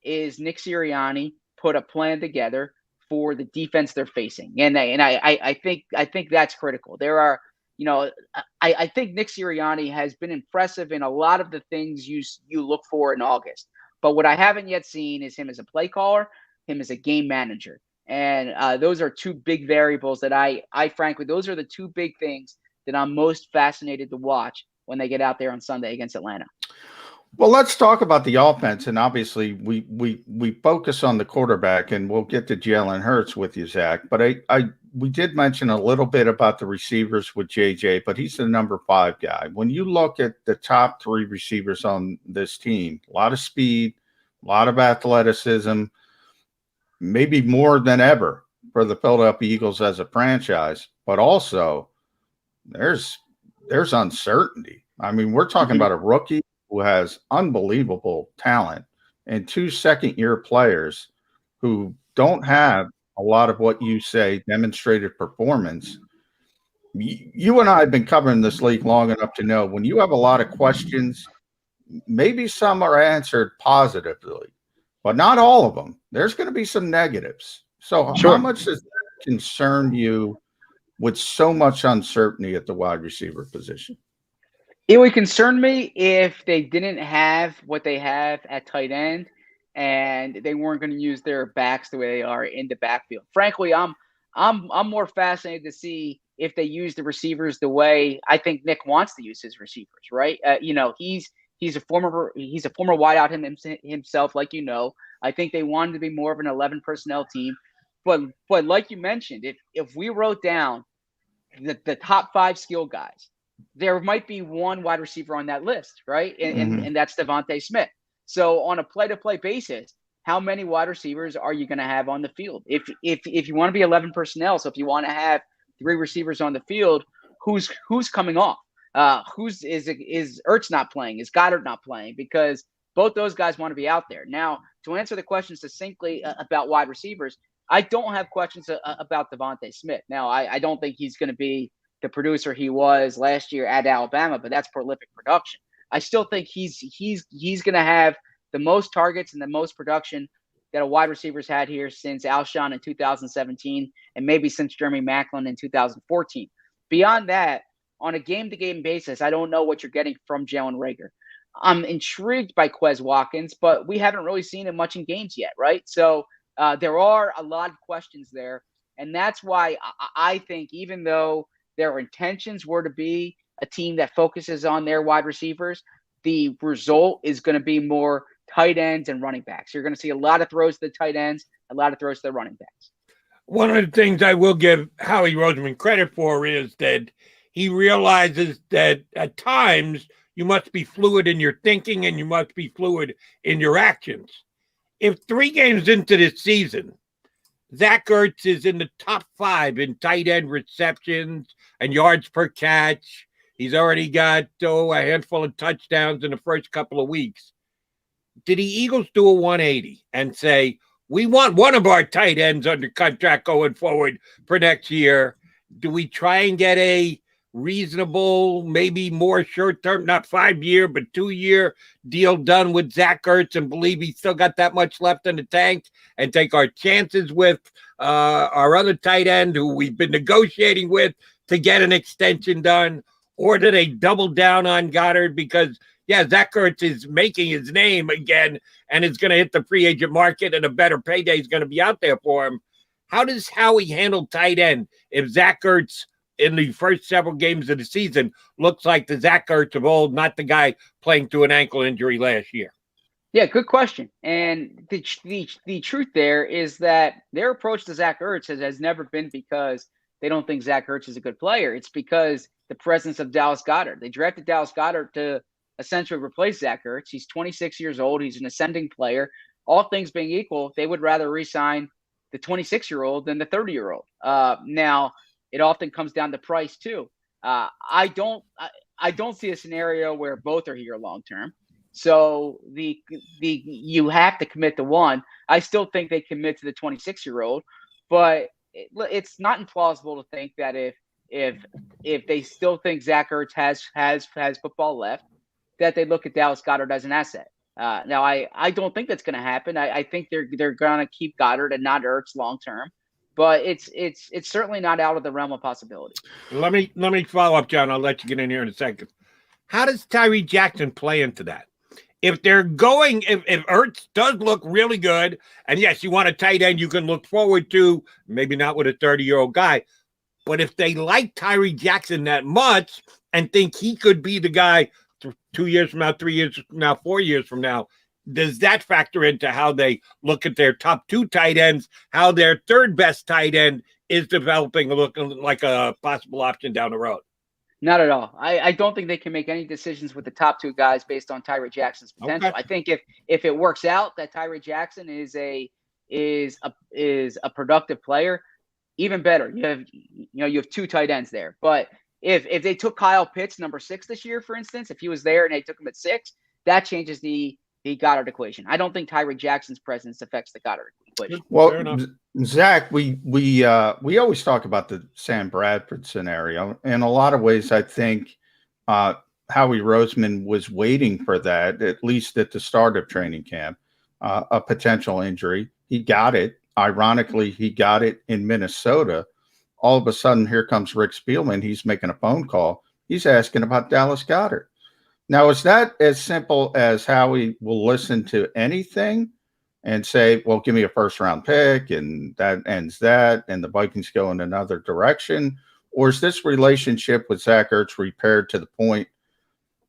is Nick Sirianni put a plan together for the defense they're facing. And I think that's critical. There are, I think Nick Sirianni has been impressive in a lot of the things you look for in August. But what I haven't yet seen is him as a play caller, him as a game manager. And those are 2 big variables that I frankly, those are the 2 big things that I'm most fascinated to watch when they get out there on Sunday against Atlanta.
Well, let's talk about the offense. And obviously we focus on the quarterback, and we'll get to Jalen Hurts with you, Zach. But we did mention a little bit about the receivers with JJ, but he's the number 5 guy. When you look at the top 3 receivers on this team, a lot of speed, a lot of athleticism, maybe more than ever for the Philadelphia Eagles as a franchise, but also there's uncertainty. I mean, we're talking about a rookie who has unbelievable talent and 2 second-year players who don't have a lot of what you say demonstrated performance. You and I have been covering this league long enough to know when you have a lot of questions, maybe some are answered positively, but not all of them. There's going to be some negatives. So How much does that concern you with so much uncertainty at the wide receiver position?
It would concern me if they didn't have what they have at tight end and they weren't going to use their backs the way they are in the backfield. Frankly, I'm more fascinated to see if they use the receivers the way I think Nick wants to use his receivers, right? He's a former wideout himself, like I think they wanted to be more of an 11 personnel team, but like you mentioned, if we wrote down the top 5 skill guys, there might be one wide receiver on that list, right? And that's Devontae Smith. So on a play-to-play basis, how many wide receivers are you going to have on the field? If you want to be 11 personnel, so if you want to have 3 receivers on the field, who's coming off? Is Ertz not playing? Is Goddard not playing? Because both those guys want to be out there. Now, to answer the question succinctly about wide receivers, I don't have questions about Devontae Smith. Now, I don't think he's going to be the producer he was last year at Alabama, but that's prolific production. I still think he's going to have the most targets and the most production that a wide receiver's had here since Alshon in 2017 and maybe since Jeremy Maclin in 2014. Beyond that, on a game-to-game basis, I don't know what you're getting from Jalen Reagor. I'm intrigued by Quez Watkins, but we haven't really seen him much in games yet, right? So there are a lot of questions there, and that's why I think even though their intentions were to be a team that focuses on their wide receivers, the result is going to be more tight ends and running backs. You're going to see a lot of throws to the tight ends, a lot of throws to the running backs.
One of the things I will give Howie Roseman credit for is that he realizes that at times you must be fluid in your thinking and you must be fluid in your actions. If 3 games into this season, Zach Ertz is in the top 5 in tight end receptions and yards per catch, he's already got a handful of touchdowns in the first couple of weeks. Did the Eagles do a 180 and say, we want one of our tight ends under contract going forward for next year? Do we try and get a reasonable, maybe more short-term, not 5-year, but 2-year deal done with Zach Ertz and believe he's still got that much left in the tank and take our chances with our other tight end who we've been negotiating with to get an extension done? Or do they double down on Goddard because, Zach Ertz is making his name again and is going to hit the free agent market and a better payday is going to be out there for him? How does Howie handle tight end if Zach Ertz in the first several games of the season looks like the Zach Ertz of old, not the guy playing through an ankle injury last year?
Yeah, good question. And the truth there is that their approach to Zach Ertz has never been because they don't think Zach Ertz is a good player. It's because the presence of Dallas Goedert. They drafted Dallas Goedert to essentially replace Zach Ertz. He's 26 years old. He's an ascending player. All things being equal, they would rather re-sign the 26-year-old than the 30-year-old. Now, it often comes down to price too. I don't see a scenario where both are here long term. So you have to commit to one. I still think they commit to the 26-year-old, but it's not implausible to think that if they still think Zach Ertz has football left, that they look at Dallas Goedert as an asset. Now I don't think that's going to happen. I think they're going to keep Goddard and not Ertz long term. But it's certainly not out of the realm of possibility.
Let me follow up, John. I'll let you get in here in a second. How does Tyree Jackson play into that? If they're going, if Ertz does look really good, and yes, you want a tight end you can look forward to, maybe not with a 30-year-old guy, but if they like Tyree Jackson that much and think he could be the guy 2 years from now, 3 years from now, 4 years from now, does that factor into how they look at their top 2 tight ends, how their third best tight end is developing, looking like a possible option down the road?
Not at all. I don't think they can make any decisions with the top 2 guys based on Tyree Jackson's potential. Okay. I think if it works out that Tyree Jackson is a productive player, even better. You have 2 tight ends there. But if they took Kyle Pitts, number 6 this year, for instance, if he was there and they took him at 6, that changes the Goddard equation. I don't think Tyree Jackson's presence affects the Goddard equation.
Well, Zach, we always talk about the Sam Bradford scenario. In a lot of ways, I think Howie Roseman was waiting for that, at least at the start of training camp, a potential injury. He got it. Ironically, he got it in Minnesota. All of a sudden, here comes Rick Spielman. He's making a phone call. He's asking about Dallas Goedert. Now, is that as simple as Howie will listen to anything and say, well, give me a first-round pick, and that ends that, and the Vikings go in another direction? Or is this relationship with Zach Ertz repaired to the point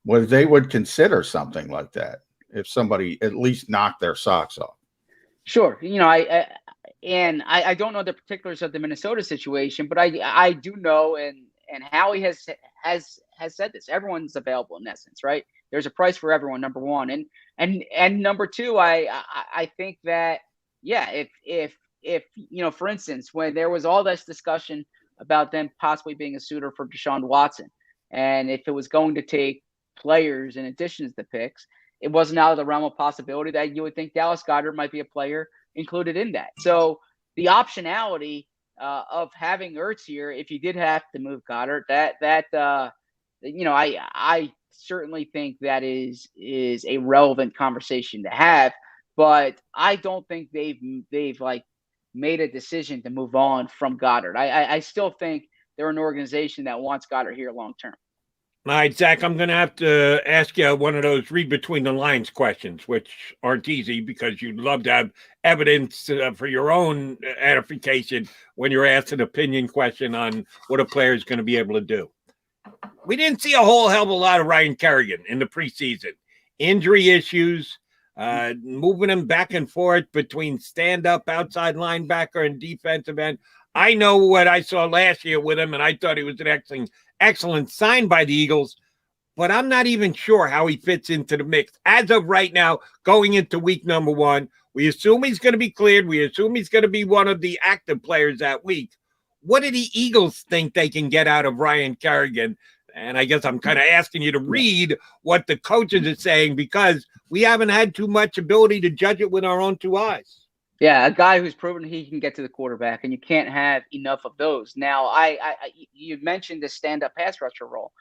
where they would consider something like that if somebody at least knocked their socks off?
Sure. I don't know the particulars of the Minnesota situation, but I do know, and Howie has said this. Everyone's available in essence, right? there's a price for everyone. Number one, and number two, I think that if for instance, when there was all this discussion about them possibly being a suitor for Deshaun Watson, and if it was going to take players in addition to the picks, it wasn't out of the realm of possibility that you would think Dallas Goedert might be a player included in that. So the optionality of having Ertz here, if you did have to move Goddard, I certainly think that is a relevant conversation to have, but I don't think they've like made a decision to move on from Goddard. I still think they're an organization that wants Goddard here long term.
All right, Zach, I'm going to have to ask you one of those read between the lines questions, which aren't easy because you'd love to have evidence for your own edification when you're asked an opinion question on what a player is going to be able to do. We didn't see a whole hell of a lot of Ryan Kerrigan in the preseason. Injury issues, moving him back and forth between stand-up outside linebacker and defensive end. I know what I saw last year with him, and I thought he was an excellent sign by the Eagles, but I'm not even sure how he fits into the mix. As of right now, going into week number 1, we assume he's going to be cleared. We assume he's going to be one of the active players that week. What do the Eagles think they can get out of Ryan Kerrigan? And I guess I'm kind of asking you to read what the coaches are saying because we haven't had too much ability to judge it with our own 2 eyes.
Yeah, a guy who's proven he can get to the quarterback, and you can't have enough of those. Now, you mentioned the stand-up pass rusher role.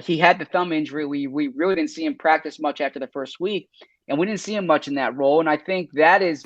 He had the thumb injury. We really didn't see him practice much after the first week, and we didn't see him much in that role. And I think that is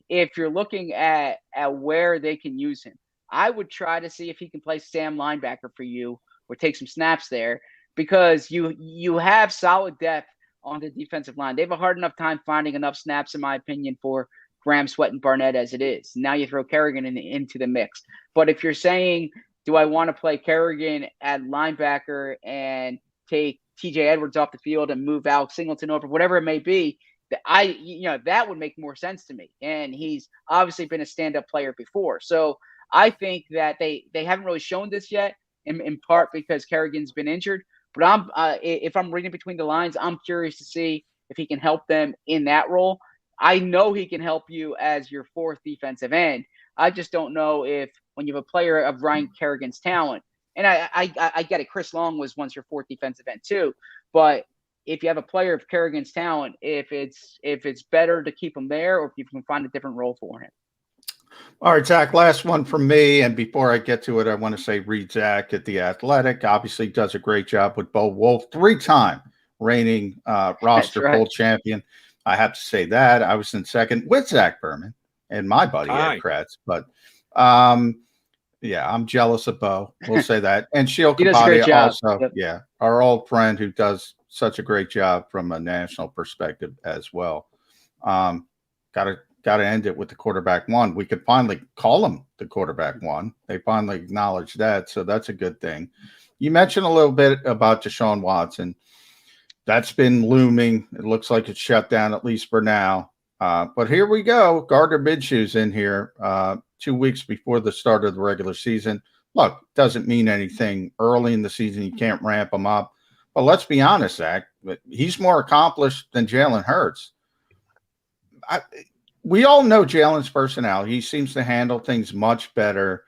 if you're looking at where they can use him, I would try to see if he can play Sam linebacker for you or take some snaps there because you have solid depth on the defensive line. They have a hard enough time finding enough snaps, in my opinion, for Graham, Sweat, and Barnett as it is. Now you throw Kerrigan into the mix. But if you're saying, do I want to play Kerrigan at linebacker and take TJ Edwards off the field and move Alex Singleton over, whatever it may be, that would make more sense to me. And he's obviously been a stand-up player before. So I think that they haven't really shown this yet, in part because Kerrigan's been injured. But if I'm reading between the lines, I'm curious to see if he can help them in that role. I know he can help you as your 4th defensive end. I just don't know if when you have a player of Ryan Kerrigan's talent, and I get it, Chris Long was once your 4th defensive end too, but if you have a player of Kerrigan's talent, if it's better to keep him there or if you can find a different role for him.
All right, Zach, last one from me. And before I get to it, I want to say read Zach at The Athletic. Obviously does a great job with Bo Wolf, 3-time reigning roster poll champion. I have to say that. I was in second with Zach Berman and my buddy Ed Kratz. But, I'm jealous of Bo. We'll say that. And Sheil Kapadia also, our old friend who does such a great job from a national perspective as well. Got to end it with the quarterback 1. We could finally call him the quarterback 1. They finally acknowledged that, so that's a good thing. You mentioned a little bit about Deshaun Watson. That's been looming. It looks like it's shut down, at least for now. But here we go. Gardner Minshew's in here 2 weeks before the start of the regular season. Look, doesn't mean anything early in the season. You can't ramp him up. But let's be honest, Zach. He's more accomplished than Jalen Hurts. We all know Jalen's personality. He seems to handle things much better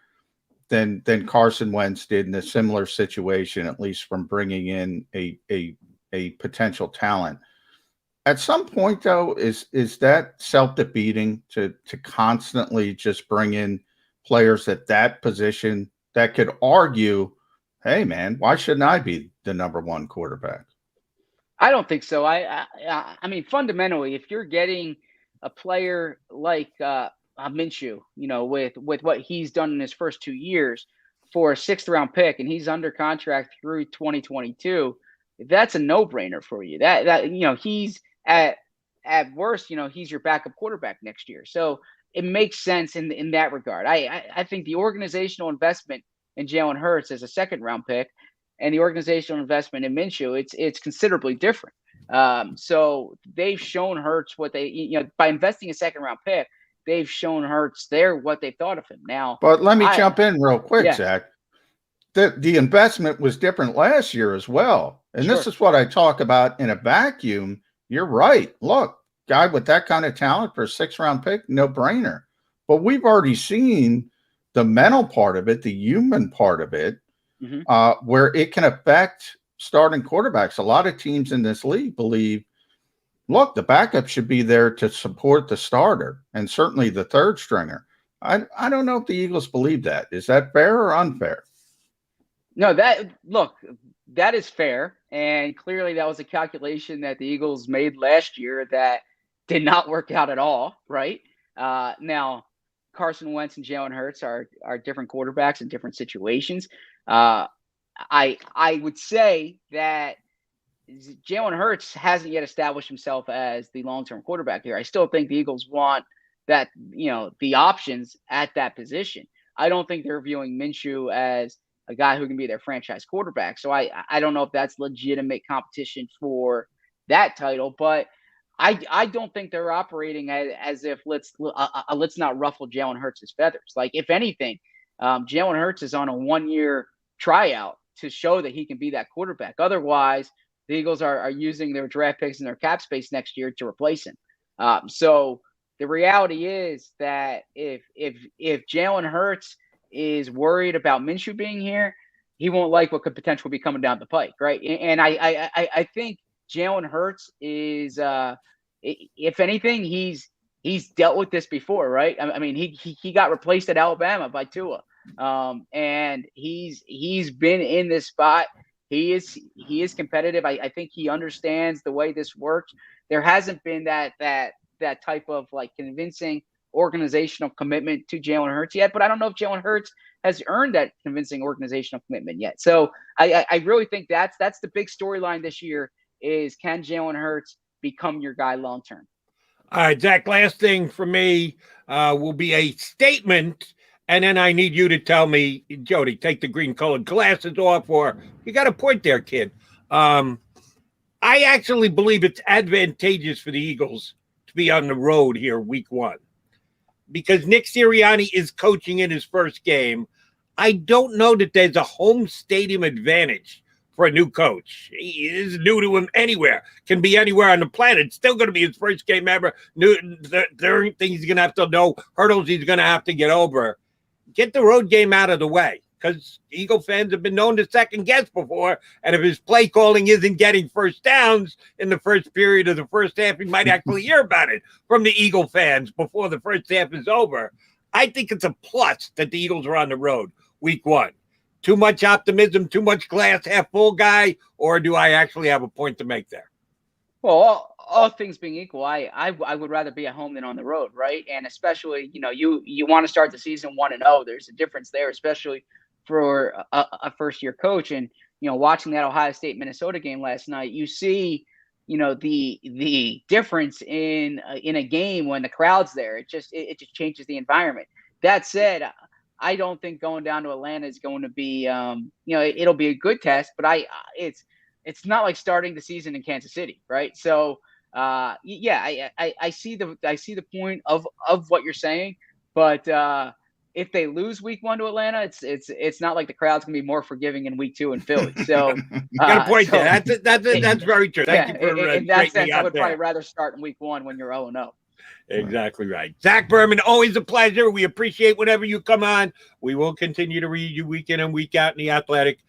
than Carson Wentz did in a similar situation, at least from bringing in a potential talent. At some point, though, is that self-defeating to constantly just bring in players at that position that could argue, hey, man, why shouldn't I be the number 1 quarterback?
I don't think so. I mean, fundamentally, if you're getting a player like Minshew, with what he's done in his first 2 years for a 6th-round pick, and he's under contract through 2022, that's a no-brainer for you. That he's at worst, he's your backup quarterback next year. So it makes sense in that regard. I think the organizational investment in Jalen Hurts as a 2nd-round pick and the organizational investment in Minshew, it's considerably different. So they've shown Hurts what they, by investing a 2nd-round pick, they've shown Hurts what they thought of him. Now,
but let me jump in real quick, Zach. The investment was different last year as well. And this is what I talk about in a vacuum. You're right. Look, guy with that kind of talent for a 6th-round pick, no brainer. But we've already seen the mental part of it, the human part of it, where it can affect starting quarterbacks. A lot of teams in this league believe, look, the backup should be there to support the starter, and certainly the 3rd stringer. I don't know if the Eagles believe that. Is that fair or unfair?
No, that is fair. And clearly that was a calculation that the Eagles made last year that did not work out at all, right? Now, Carson Wentz and Jalen Hurts are different quarterbacks in different situations. I would say that Jalen Hurts hasn't yet established himself as the long-term quarterback here. I still think the Eagles want that, the options at that position. I don't think they're viewing Minshew as a guy who can be their franchise quarterback. So I don't know if that's legitimate competition for that title, but I don't think they're operating as if let's not ruffle Jalen Hurts' feathers. Like, if anything, Jalen Hurts is on a 1-year tryout to show that he can be that quarterback. Otherwise, the Eagles are using their draft picks and their cap space next year to replace him. So the reality is that if Jalen Hurts is worried about Minshew being here, he won't like what could potentially be coming down the pike, right? And I think Jalen Hurts is, if anything, he's dealt with this before, right? I mean, he got replaced at Alabama by Tua, and he's been in this spot. He is competitive. I think he understands the way this works. There hasn't been that type of like convincing organizational commitment to Jalen Hurts yet, but I don't know if Jalen Hurts has earned that convincing organizational commitment yet. So I really think that's the big storyline this year is, can Jalen Hurts become your guy long term?
All right, Zach, last thing for me will be a statement, and then I need you to tell me, Jody, take the green-colored glasses off, or you got a point there, kid. I actually believe it's advantageous for the Eagles to be on the road here week 1 because Nick Sirianni is coaching in his first game. I don't know that there's a home stadium advantage for a new coach. He is new to him anywhere, can be anywhere on the planet. It's still going to be his first game ever. There are things he's going to have to know, hurdles he's going to have to get over. Get the road game out of the way, because Eagle fans have been known to second guess before. And if his play calling isn't getting first downs in the first period of the first half, he might actually hear about it from the Eagle fans before the first half is over. I think it's a plus that the Eagles are on the road week 1. Too much optimism, too much glass half full guy, or do I actually have a point to make there?
Well, all things being equal, I would rather be at home than on the road, right? And especially, you want to start the season 1-0. There's a difference there, especially for a first-year coach. And, watching that Ohio State-Minnesota game last night, you see, the difference in a game when the crowd's there. It just changes the environment. That said, I don't think going down to Atlanta is going to be, it'll be a good test, but it's not like starting the season in Kansas City, right? So, I see the point of what you're saying, but if they lose week 1 to Atlanta, it's not like the crowd's gonna be more forgiving in week 2 in Philly. So,
got a point there. That's very true. Thank you for
in that sense, I would probably rather start in week 1 when you're 0-0.
Exactly right. Zach Berman, always a pleasure. We appreciate whenever you come on. We will continue to read you week in and week out in The Athletic.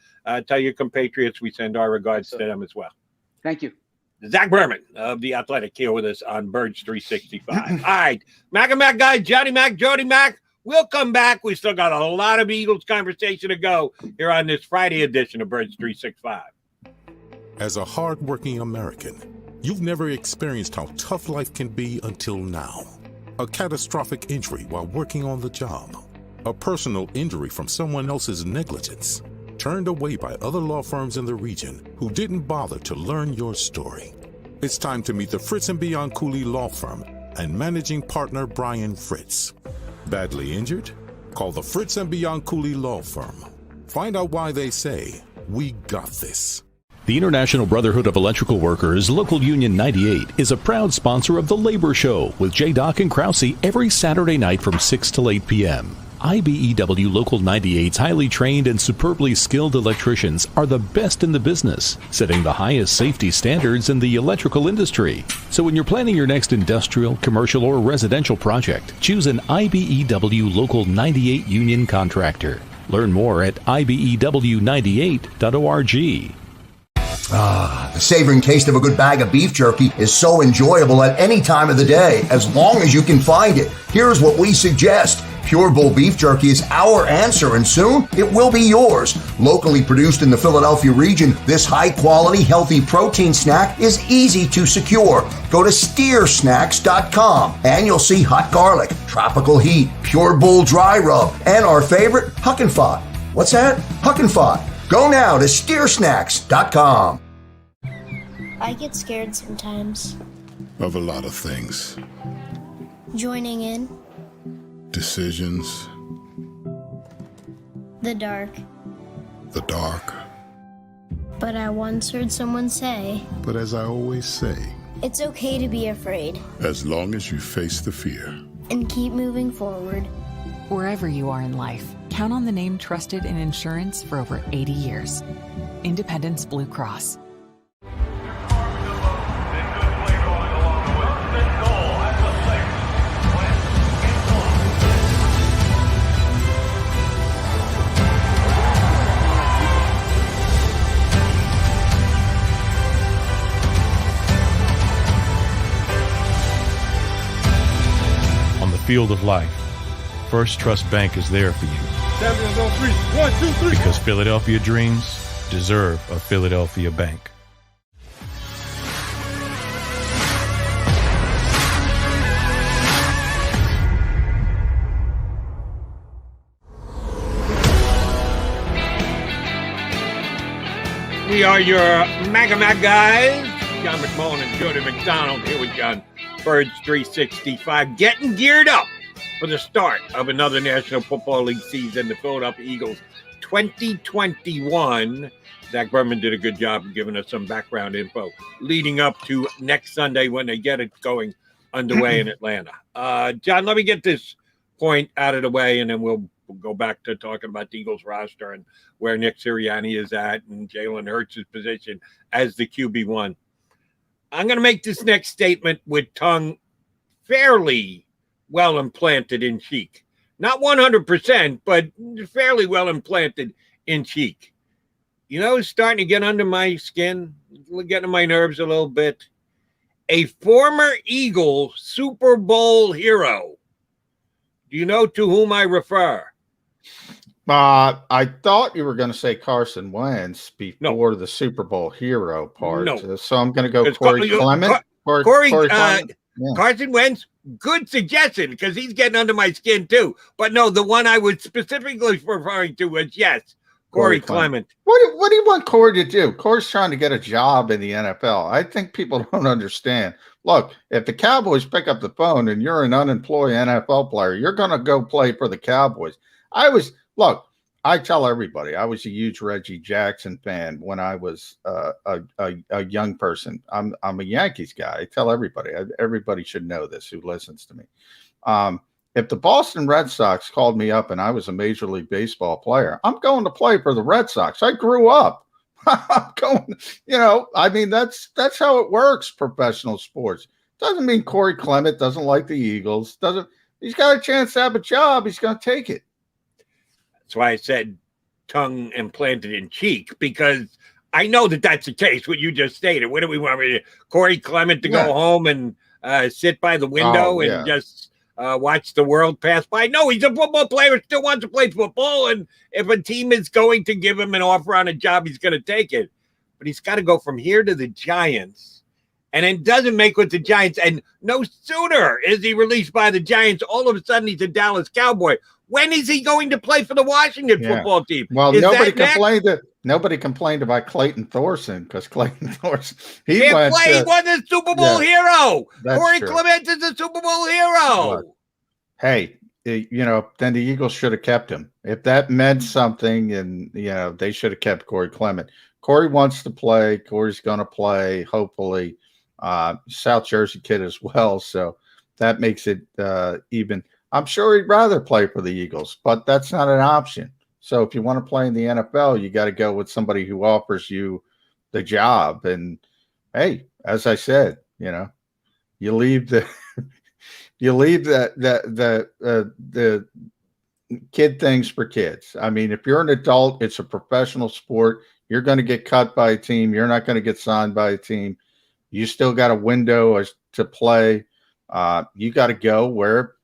Tell your compatriots we send our regards to them as well.
Thank you.
Zach Berman of The Athletic here with us on Birds 365. All right. Mac and Mac guys, Johnny Mac, Jody Mac. We'll come back. We still got a lot of Eagles conversation to go here on this Friday edition of Birds 365.
As a hardworking American, you've never experienced how tough life can be until now. A catastrophic injury while working on the job. A personal injury from someone else's negligence. Turned away by other law firms in the region who didn't bother to learn your story. It's time to meet the Fritz & Bianculli Law Firm and managing partner Brian Fritz. Badly injured? Call the Fritz & Bianculli Law Firm. Find out why they say, "We got this."
The International Brotherhood of Electrical Workers, Local Union 98, is a proud sponsor of The Labor Show with J. Doc and Krause every Saturday night from 6 till 8 p.m. IBEW Local 98's highly trained and superbly skilled electricians are the best in the business, setting the highest safety standards in the electrical industry. So when you're planning your next industrial, commercial, or residential project, choose an IBEW Local 98 union contractor. Learn more at IBEW98.org.
The savoring taste of a good bag of beef jerky is so enjoyable at any time of the day, as long as you can find it. Here's what we suggest. Pure Bull beef jerky is our answer, and soon it will be yours. Locally produced in the Philadelphia region, this high-quality, healthy protein snack is easy to secure. Go to steersnacks.com, and you'll see hot garlic, tropical heat, Pure Bull dry rub, and our favorite, Huck and Fod. What's that? Huck and Fod. Go now to steersnacks.com.
I get scared sometimes.
Of a lot of things.
Joining in.
Decisions.
The dark.
The dark.
But I once heard someone say,
But as I always say,
it's okay to be afraid
as long as you face the fear.
and keep moving forward.
Wherever you are in life, count on the name trusted in insurance for over 80 years. Independence Blue Cross.
On the field of life, First Trust Bank is there for you.
7-0-3. 1, 2, 3.
Because Philadelphia dreams deserve a Philadelphia bank.
We are your MAGA guys. John McMullen and Jordan McDonald here with John Birds 365, getting geared up for the start of another National Football League season. The Philadelphia Eagles 2021. Zach Berman did a good job of giving us some background info leading up to next Sunday when they get it going underway in Atlanta. John, let me get this point out of the way, and then we'll go back to talking about the Eagles roster and where Nick Sirianni is at and Jalen Hurts' position as the QB1. I'm going to make this next statement with tongue fairly well implanted in cheek. Not 100%, but fairly well implanted in cheek. You know, it's starting to get under my skin, getting on my nerves a little bit. A former Eagle Super Bowl hero. Do you know to whom I refer?
I thought you were going to say Carson Wentz before the Super Bowl hero part.
No.
So I'm going to go Corey Clement.
Corey
Clement. Yeah.
Carson Wentz, good suggestion because he's getting under my skin too. But no, the one I was specifically referring to was, yes, Corey Clement.
What do you want Corey to do? Corey's trying to get a job in the NFL. I think people don't understand. Look, if the Cowboys pick up the phone and you're an unemployed NFL player, you're going to go play for the Cowboys. I tell everybody, I was a huge Reggie Jackson fan when I was a young person. I'm a Yankees guy. I tell everybody. Everybody should know this who listens to me. If the Boston Red Sox called me up and I was a Major League Baseball player, I'm going to play for the Red Sox. I grew up. I'm going, that's how it works, professional sports. Doesn't mean Corey Clement doesn't like the Eagles. He's got a chance to have a job. He's going to take it.
That's why I said tongue implanted in cheek, because I know that that's the case, what you just stated. What do we want? Corey Clement to go home and sit by the window and just watch the world pass by? No, he's a football player, still wants to play football. And if a team is going to give him an offer on a job, he's going to take it. But he's got to go from here to the Giants. And then doesn't make with the Giants. And no sooner is he released by the Giants, all of a sudden he's a Dallas Cowboy. When is he going to play for the Washington football team?
Well, nobody complained about Clayton Thorson because Clayton Thorson
he was a Super Bowl hero. Corey Clement is a Super Bowl hero.
Look, hey, then the Eagles should have kept him. If that meant something, and they should have kept Corey Clement. Corey wants to play. Corey's going to play. Hopefully, South Jersey kid as well. So that makes it even. I'm sure he'd rather play for the Eagles, but that's not an option. So if you want to play in the NFL, you got to go with somebody who offers you the job. And hey, as I said, you leave the the kid things for kids. I mean, if you're an adult, it's a professional sport. You're going to get cut by a team. You're not going to get signed by a team. You still got a window to play. You got to go where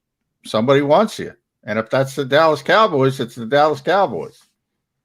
somebody wants you. And if that's the Dallas Cowboys, it's the Dallas Cowboys.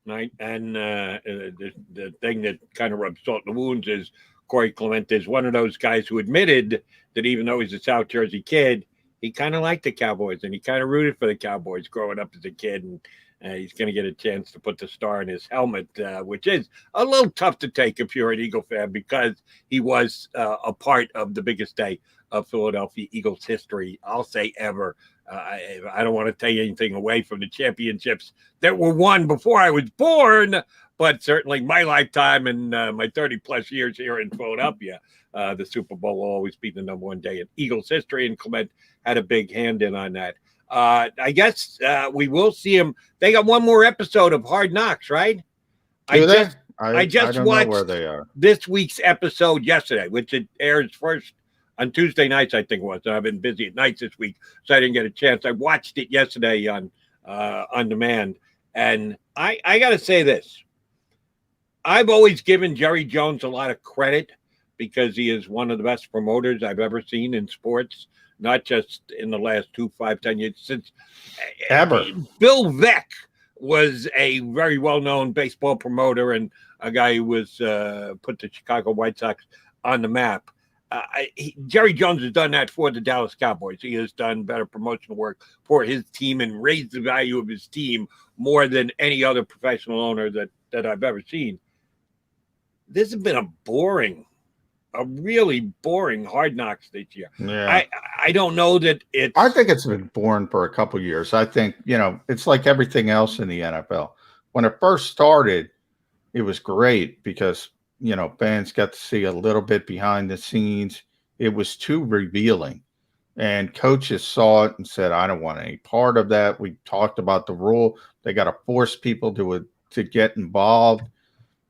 Right. And the thing that kind of rubs salt in the wounds is Corey Clement is one of those guys who admitted that even though he's a South Jersey kid, he kind of liked the Cowboys and he kind of rooted for the Cowboys growing up as a kid. And he's going to get a chance to put the star in his helmet, which is a little tough to take if you're an Eagle fan, because he was a part of the biggest day of Philadelphia Eagles history, I'll say ever. I don't want to take anything away from the championships that were won before I was born, but certainly my lifetime and my 30-plus years here in Philadelphia, the Super Bowl will always be the number one day in Eagles history, and Clement had a big hand in on that. I guess we will see him. They got one more episode of Hard Knocks, right? I just watched
where they are.
This week's episode yesterday, which it airs first on Tuesday nights, I think it was. I've been busy at nights this week, so I didn't get a chance. I watched it yesterday on demand, and I got to say this. I've always given Jerry Jones a lot of credit because he is one of the best promoters I've ever seen in sports, not just in the last 2, 5, 10 years, since
ever.
Bill Veeck was a very well-known baseball promoter and a guy who was put the Chicago White Sox on the map. Jerry Jones has done that for the Dallas Cowboys. He has done better promotional work for his team and raised the value of his team more than any other professional owner that I've ever seen. This has been a really boring Hard Knocks this year.
Yeah.
I don't know that it's...
I think it's been boring for a couple of years. I think, it's like everything else in the NFL. When it first started, it was great because fans got to see a little bit behind the scenes. It was too revealing. And coaches saw it and said, I don't want any part of that. We talked about the rule. They got to force people to get involved.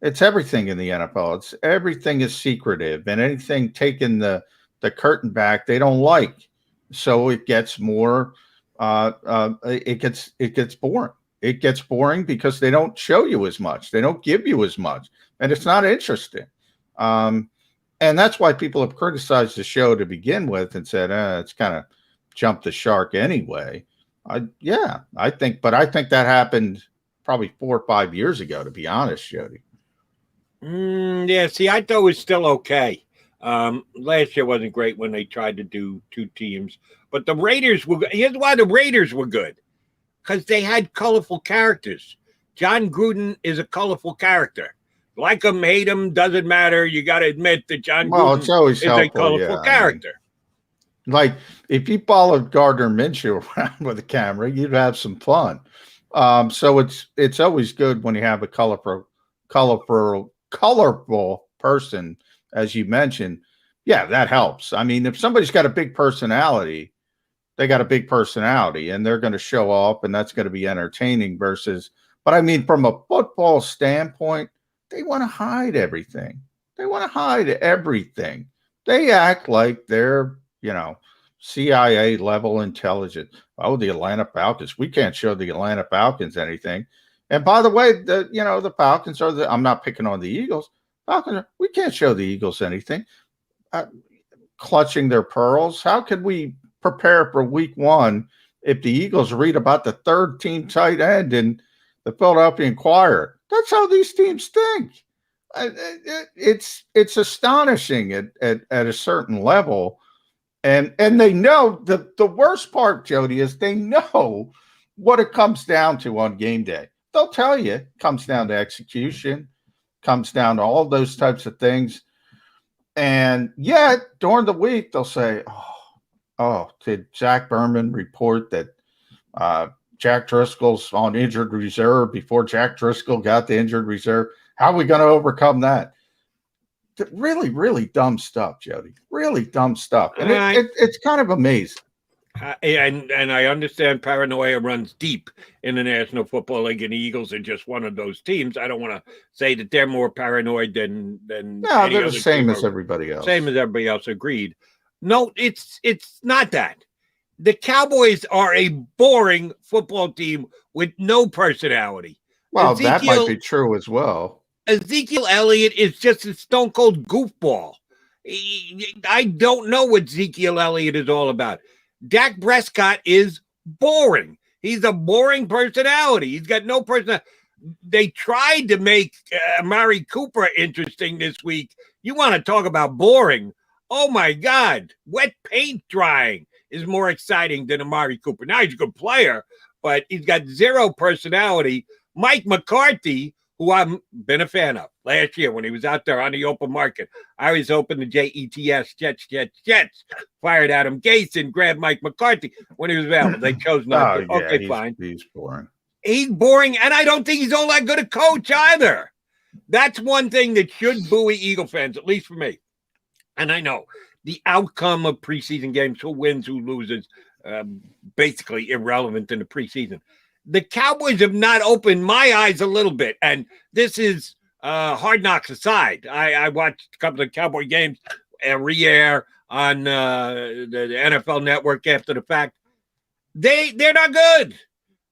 It's everything in the NFL. Everything is secretive, and anything taking the curtain back, they don't like. So it gets more, it gets boring. It gets boring because they don't show you as much. They don't give you as much. And it's not interesting. And that's why people have criticized the show to begin with and said, it's kind of jumped the shark anyway. I think that happened probably 4 or 5 years ago, to be honest, Jody.
Yeah, see, I thought it was still okay. Last year wasn't great when they tried to do 2 teams. But the Raiders were – here's why the Raiders were good. Because they had colorful characters. John Gruden is a colorful character. Like him, hate him, doesn't matter. You got to admit that John Gruden is a colorful character.
Like, if you followed Gardner Minshew around with a camera, you'd have some fun. So it's always good when you have a colorful person, as you mentioned. Yeah, that helps. I mean, if somebody's got a big personality, they got a big personality, and they're going to show off, and that's going to be entertaining versus – but, I mean, from a football standpoint, they want to hide everything. They want to hide everything. They act like they're, CIA-level intelligence. Oh, the Atlanta Falcons. We can't show the Atlanta Falcons anything. And, by the way, the Falcons are I'm not picking on the Eagles. Falcons, we can't show the Eagles anything. Clutching their pearls. How could we prepare for week 1 if the Eagles read about the 3rd-team tight end in the Philadelphia Inquirer? That's how these teams think. It's astonishing at a certain level. And they know the worst part, Jody, is they know what it comes down to on game day. They'll tell you it comes down to execution, comes down to all those types of things. And yet, during the week, they'll say, did Zach Berman report that Jack Driscoll's on injured reserve before Jack Driscoll got the injured reserve? How are we going to overcome that? Really, really dumb stuff, Jody. Really dumb stuff. And it's kind of amazing.
And I understand paranoia runs deep in the National Football League, and the Eagles are just one of those teams. I don't want to say that they're more paranoid than
No,
any
they're the
other
same
team,
as everybody else.
Same as everybody else. Agreed. No, it's not that. The Cowboys are a boring football team with no personality.
Well, that might be true as well.
Ezekiel Elliott is just a stone cold goofball. I don't know what Ezekiel Elliott is all about. Dak Prescott is boring. He's a boring personality. He's got no personality. They tried to make Amari Cooper interesting this week. You want to talk about boring? Oh, my God. Wet paint drying is more exciting than Amari Cooper. Now, he's a good player, but he's got zero personality. Mike McCarthy, who I've been a fan of last year when he was out there on the open market. I was hoping the Jets fired Adam Gase and grabbed Mike McCarthy when he was available. They chose not to. Okay, fine.
He's boring.
He's boring, and I don't think he's all that good a coach either. That's one thing that should buoy Eagle fans, at least for me. And I know the outcome of preseason games, who wins, who loses, basically irrelevant in the preseason. The Cowboys have not opened my eyes a little bit, and this is Hard Knocks aside. I watched a couple of Cowboy games re-air on the NFL Network after the fact. They're not good.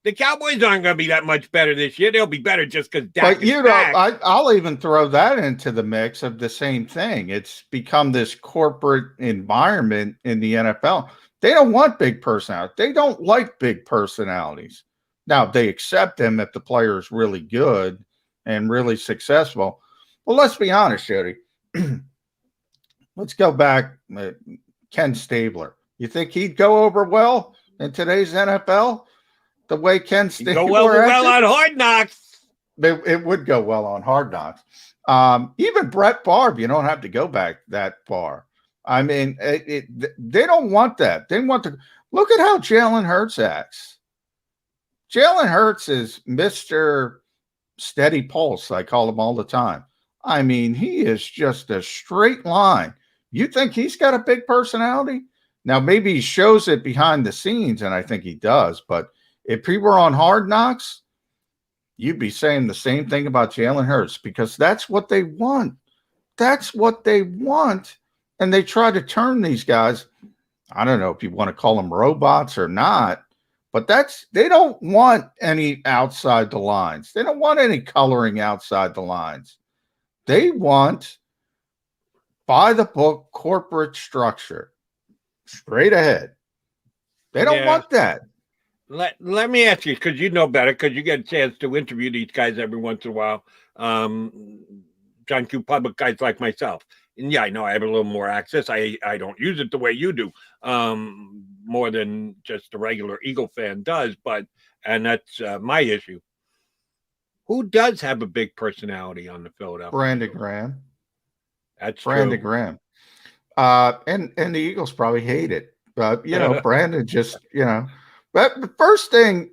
The Cowboys aren't going to be that much better this year. They'll be better just because Dak
But you know, I'll even throw that into the mix of the same thing. It's become this corporate environment in the NFL. They don't want big personalities. They don't like big personalities. Now, they accept them if the player is really good and really successful. Well, let's be honest, Jody. Let's go back. Ken Stabler. You think he'd go over well in today's NFL? The way Ken Stabler
go well on Hard Knocks.
It would go well on Hard Knocks. Even Brett Favre, you don't have to go back that far. I mean, they don't want that. They want to look at how Jalen Hurts acts. Jalen Hurts is Mr. Steady Pulse. I call him all the time. I mean, he is just a straight line. You think he's got a big personality? Now, maybe he shows it behind the scenes, and I think he does. But if he were on Hard Knocks, you'd be saying the same thing about Jalen Hurts because that's what they want. That's what they want. And they try to turn these guys, I don't know if you want to call them robots or not, but they don't want any outside the lines. They don't want any coloring outside the lines. They want by the book corporate structure straight ahead. They don't want that.
Let me ask you, because you know better, because you get a chance to interview these guys every once in a while. John Q. Public guys like myself. And yeah, I know I have a little more access. I don't use it the way you do, more than just a regular Eagle fan does. And that's my issue. Who does have a big personality on the Philadelphia?
Brandon Graham.
That's
Brandon
true.
Graham. And the Eagles probably hate it. But, Brandon just, But the first thing,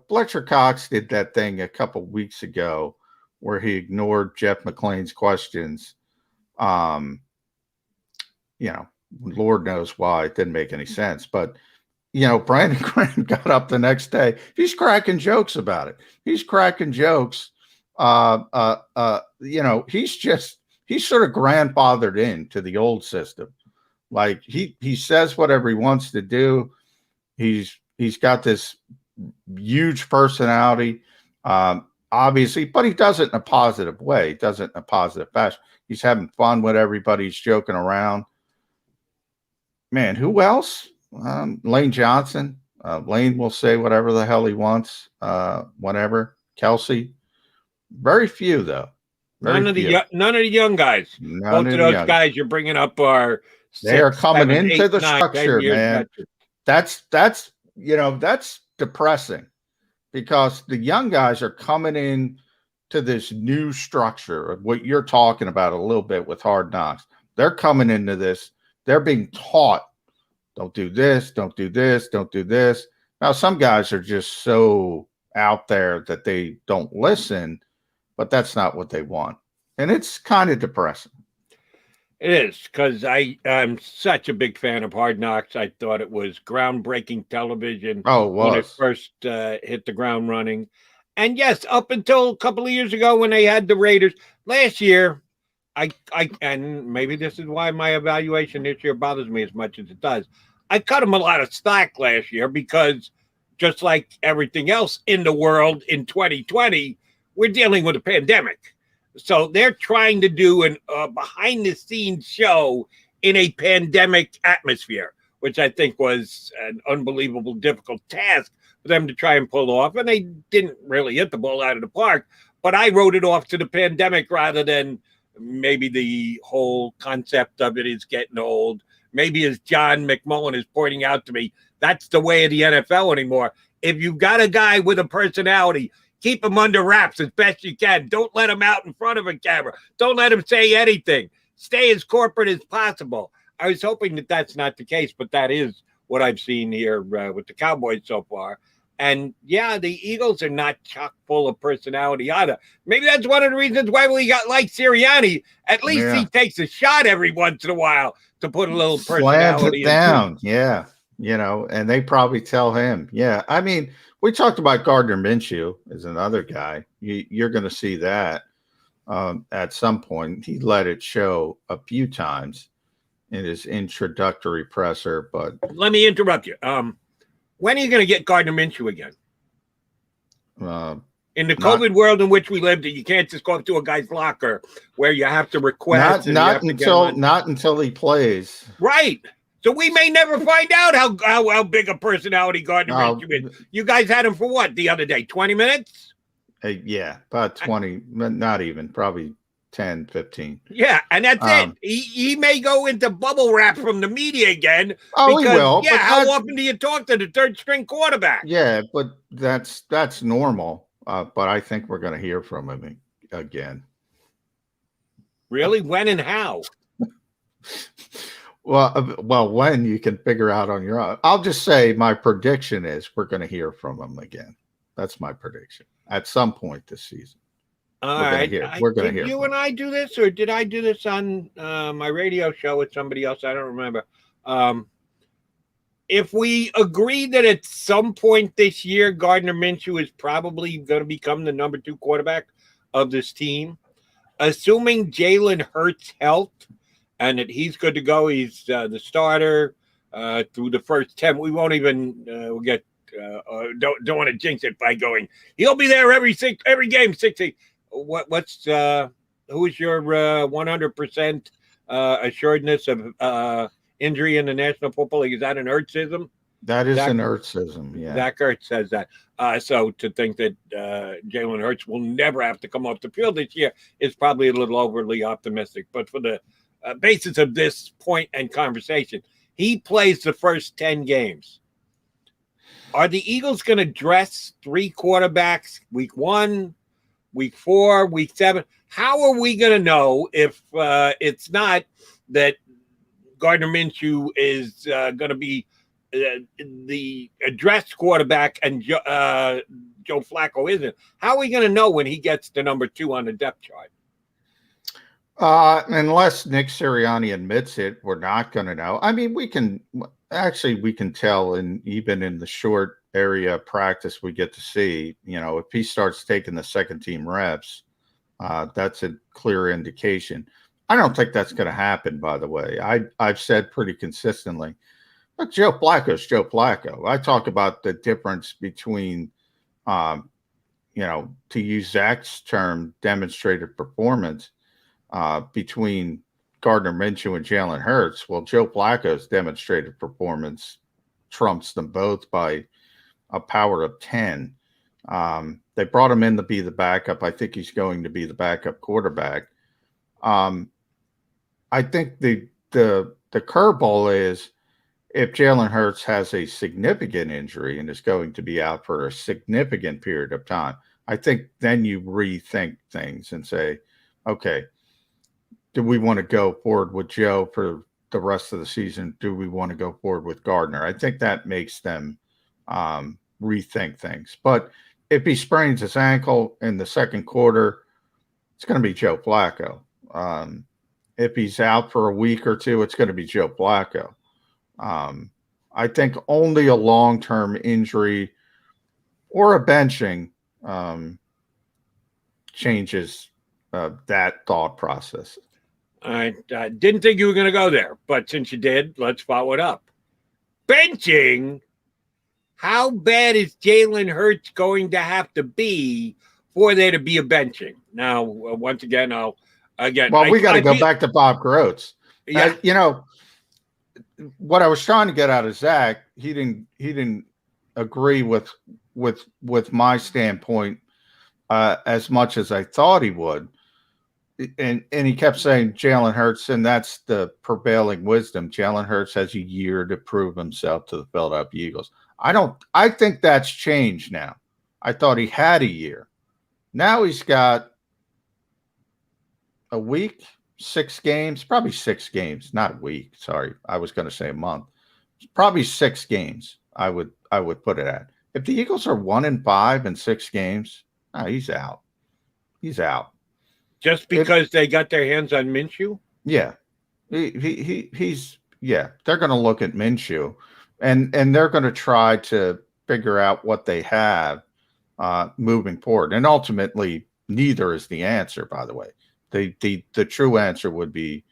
Fletcher Cox did that thing a couple weeks ago where he ignored Jeff McLean's questions. Lord knows why it didn't make any sense. But, Brandon Graham got up the next day. He's cracking jokes about it. He's cracking jokes. He's sort of grandfathered into the old system. Like he says whatever he wants to do. He's got this huge personality, obviously, but he does it in a positive way. He does it in a positive fashion. He's having fun with everybody. He's joking around. Man, who else? Lane Johnson. Lane will say whatever the hell he wants, whatever. Kelsey. Very few, though.
None of the young guys. Both of those guys you're bringing up are
they are coming into the structure, man. That's depressing because the young guys are coming in to this new structure of what you're talking about a little bit with Hard Knocks. They're coming into this. They're being taught, don't do this, don't do this, don't do this. Now, some guys are just so out there that they don't listen, but that's not what they want. And it's kind of depressing.
It is, because I'm such a big fan of Hard Knocks. I thought it was groundbreaking television
Oh, it
when it
was.
first hit the ground running. And yes, up until a couple of years ago when they had the Raiders last year, and maybe this is why my evaluation this year bothers me as much as it does. I cut them a lot of slack last year because just like everything else in the world in 2020, we're dealing with a pandemic. So they're trying to do an behind the scenes show in a pandemic atmosphere, which I think was an unbelievable difficult task for them to try and pull off. And they didn't really hit the ball out of the park, but I wrote it off to the pandemic rather than maybe the whole concept of it is getting old. Maybe as John McMullen is pointing out to me, that's the way of the NFL anymore. If you've got a guy with a personality, keep him under wraps as best you can. Don't let him out in front of a camera. Don't let him say anything. Stay as corporate as possible. I was hoping that that's not the case, but that is what I've seen here with the Cowboys so far. And yeah, the Eagles are not chock full of personality either. Maybe that's one of the reasons why we got like Sirianni. At least he takes a shot every once in a while to put a little personality
slams it down. Yeah. You know, and they probably tell him, yeah. I mean, we talked about Gardner Minshew as another guy. You're going to see that at some point. He let it show a few times in his introductory presser, but
let me interrupt you. When are you going to get Gardner Minshew again? In the COVID world in which we lived, you can't just go up to a guy's locker where you have to request.
Not until he plays.
Right. So we may never find out how big a personality Gardner Minshew is. You guys had him for what the other day? 20 minutes?
Yeah, about 20. Not even. Probably 10, 15.
Yeah, and that's it. He may go into bubble wrap from the media again.
Oh, he will.
Yeah, how often do you talk to the third string quarterback?
Yeah, but that's normal. But I think we're going to hear from him again.
Really? When and how?
Well, when you can figure out on your own. I'll just say my prediction is we're going to hear from him again. That's my prediction at some point this season.
All right.
We're going to hear.
Did you and I do this, or did I do this on my radio show with somebody else? I don't remember. If we agree that at some point this year, Gardner Minshew is probably going to become the number 2 quarterback of this team, assuming Jalen Hurts' health and that he's good to go, he's the starter through the first 10. We won't even don't want to jinx it by going, he'll be there every game 60. What's who's your 100% assuredness of injury in the National Football League? Is that an Ertzism?
That is an Ertzism, yeah.
Zach Ertz says that. So to think that Jalen Hurts will never have to come off the field this year is probably a little overly optimistic. But for the basis of this point and conversation, he plays the first 10 games. Are the Eagles going to dress 3 quarterbacks week 1, week 4, week 7? How are we going to know if it's not that Gardner Minshew is going to be the addressed quarterback and Joe Flacco isn't? How are we going to know when he gets to number 2 on the depth chart?
Unless Nick Sirianni admits it, we're not going to know. I mean, we can tell, and even in the short area of practice we get to see, you know, if he starts taking the second team reps, that's a clear indication. I don't think that's going to happen, by the way. I've said pretty consistently, but Joe Flacco's Joe Flacco. I talk about the difference between, to use Zach's term, demonstrated performance between Gardner Minshew and Jalen Hurts. Well, Joe Flacco's demonstrated performance trumps them both by a power of 10. They brought him in to be the backup. I think he's going to be the backup quarterback. I think the curveball is if Jalen Hurts has a significant injury and is going to be out for a significant period of time, I think then you rethink things and say, okay, do we want to go forward with Joe for the rest of the season? Do we want to go forward with Gardner? I think that makes them rethink things. But if he sprains his ankle in the second quarter, it's going to be Joe Flacco. if he's out for a week or two, it's going to be Joe Flacco. I think only a long-term injury or a benching changes that thought process.
I didn't think you were going to go there, but since you did, let's follow it up. Benching? How bad is Jalen Hurts going to have to be for there to be a benching? Now, once again,
Well, we got to go back to Bob Groats.
Yeah.
What I was trying to get out of Zach, he didn't agree with my standpoint as much as I thought he would. And he kept saying Jalen Hurts, and that's the prevailing wisdom. Jalen Hurts has a year to prove himself to the Philadelphia Eagles. I think that's changed now. I thought he had a year. Now he's got a week, 6 games, probably 6 games, not a week. Sorry, I was going to say a month. It's probably 6 games. I would put it at. If the Eagles are 1-5 in 6 games, he's out. He's out.
Just because they got their hands on Minshew?
Yeah. He's they're going to look at Minshew and they're going to try to figure out what they have moving forward. And ultimately, neither is the answer, by the way. The true answer would be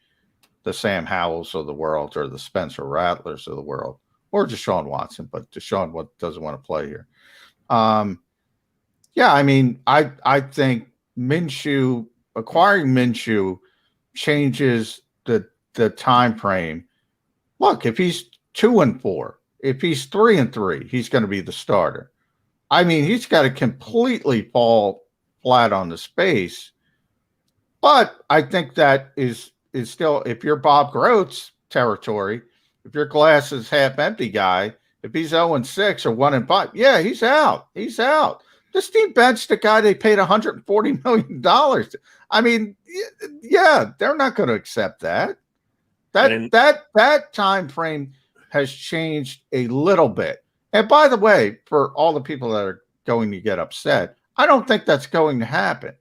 the Sam Howells of the world or the Spencer Rattlers of the world or Deshaun Watson, but Deshaun doesn't want to play here. I think Minshew, acquiring Minshew changes the time frame. Look, if he's 2-4, if he's 3-3, he's going to be the starter. I mean, he's got to completely fall flat on the space. But I think that is still, if you're Bob Groats territory, if your glass is half empty guy, if he's 0-6 or 1-5, yeah, he's out. He's out. This team benched a guy they paid $140 million. I mean, yeah, they're not going to accept that. That time frame has changed a little bit. And by the way, for all the people that are going to get upset, I don't think that's going to happen.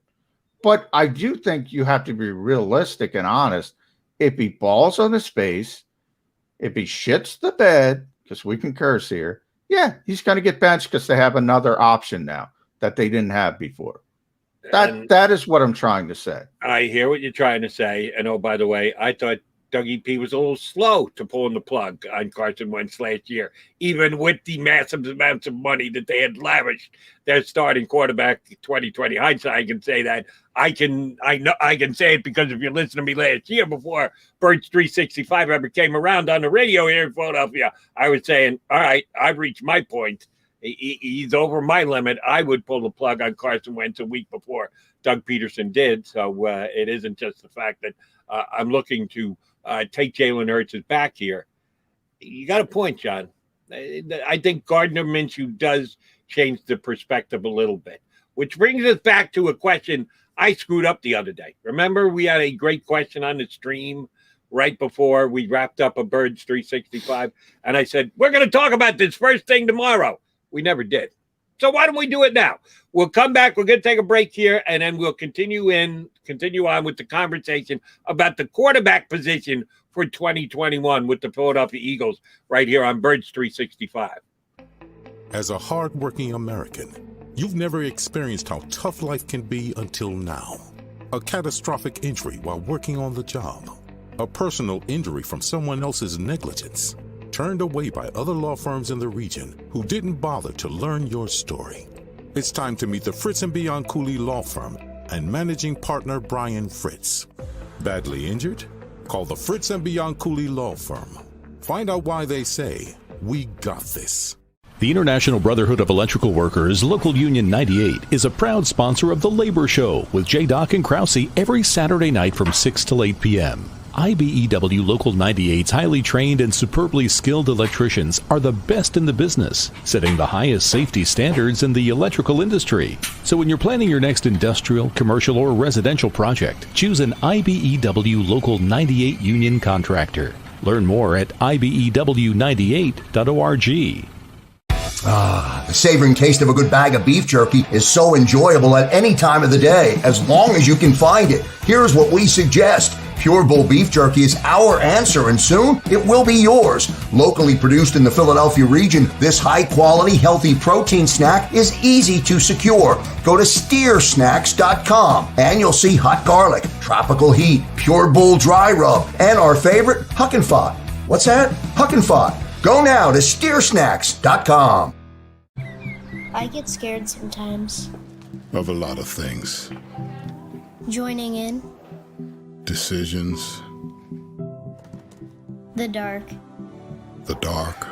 But I do think you have to be realistic and honest. If he falls on his face, if he shits the bed, because we can curse here, yeah, he's going to get benched because they have another option now that they didn't have before. That is what I'm trying to say.
I hear what you're trying to say. And, oh, by the way, I thought Dougie P was a little slow to pulling the plug on Carson Wentz last year, even with the massive amounts of money that they had lavished their starting quarterback 2020. Hindsight, I can say that. I can say it because if you listen to me last year before Birds 365 ever came around on the radio here in Philadelphia, I was saying, all right, I've reached my point. He's over my limit. I would pull the plug on Carson Wentz a week before Doug Peterson did. So it isn't just the fact that I'm looking to take Jalen Hurts back here. You got a point, John. I think Gardner Minshew does change the perspective a little bit, which brings us back to a question I screwed up the other day. Remember, we had a great question on the stream right before we wrapped up a Birds 365, and I said, we're going to talk about this first thing tomorrow. We never did. So why don't we do it now? We'll come back. We're going to take a break here, and then we'll continue on with the conversation about the quarterback position for 2021 with the Philadelphia Eagles right here on Birds 365.
As a hardworking American, you've never experienced how tough life can be until now. A catastrophic injury while working on the job. A personal injury from someone else's negligence. Turned away by other law firms in the region who didn't bother to learn your story. It's time to meet the Fritz & Bianculli Law Firm and managing partner Brian Fritz. Badly injured? Call the Fritz & Bianculli Law Firm. Find out why they say, we got this.
The International Brotherhood of Electrical Workers, Local Union 98, is a proud sponsor of The Labor Show with J. Doc and Krause every Saturday night from 6 to 8 p.m. IBEW Local 98's highly trained and superbly skilled electricians are the best in the business, setting the highest safety standards in the electrical industry. So when you're planning your next industrial, commercial, or residential project, choose an IBEW Local 98 union contractor. Learn more at IBEW98.org.
The savoring taste of a good bag of beef jerky is so enjoyable at any time of the day, as long as you can find it. Here's what we suggest. Pure Bull beef jerky is our answer, and soon it will be yours. Locally produced in the Philadelphia region, this high-quality, healthy protein snack is easy to secure. Go to steersnacks.com, and you'll see hot garlic, tropical heat, Pure Bull dry rub, and our favorite, Huck and Fod. What's that? Huck and Fod. Go now to steersnacks.com.
I get scared sometimes.
Of a lot of things.
Joining in.
Decisions.
The dark.
The dark.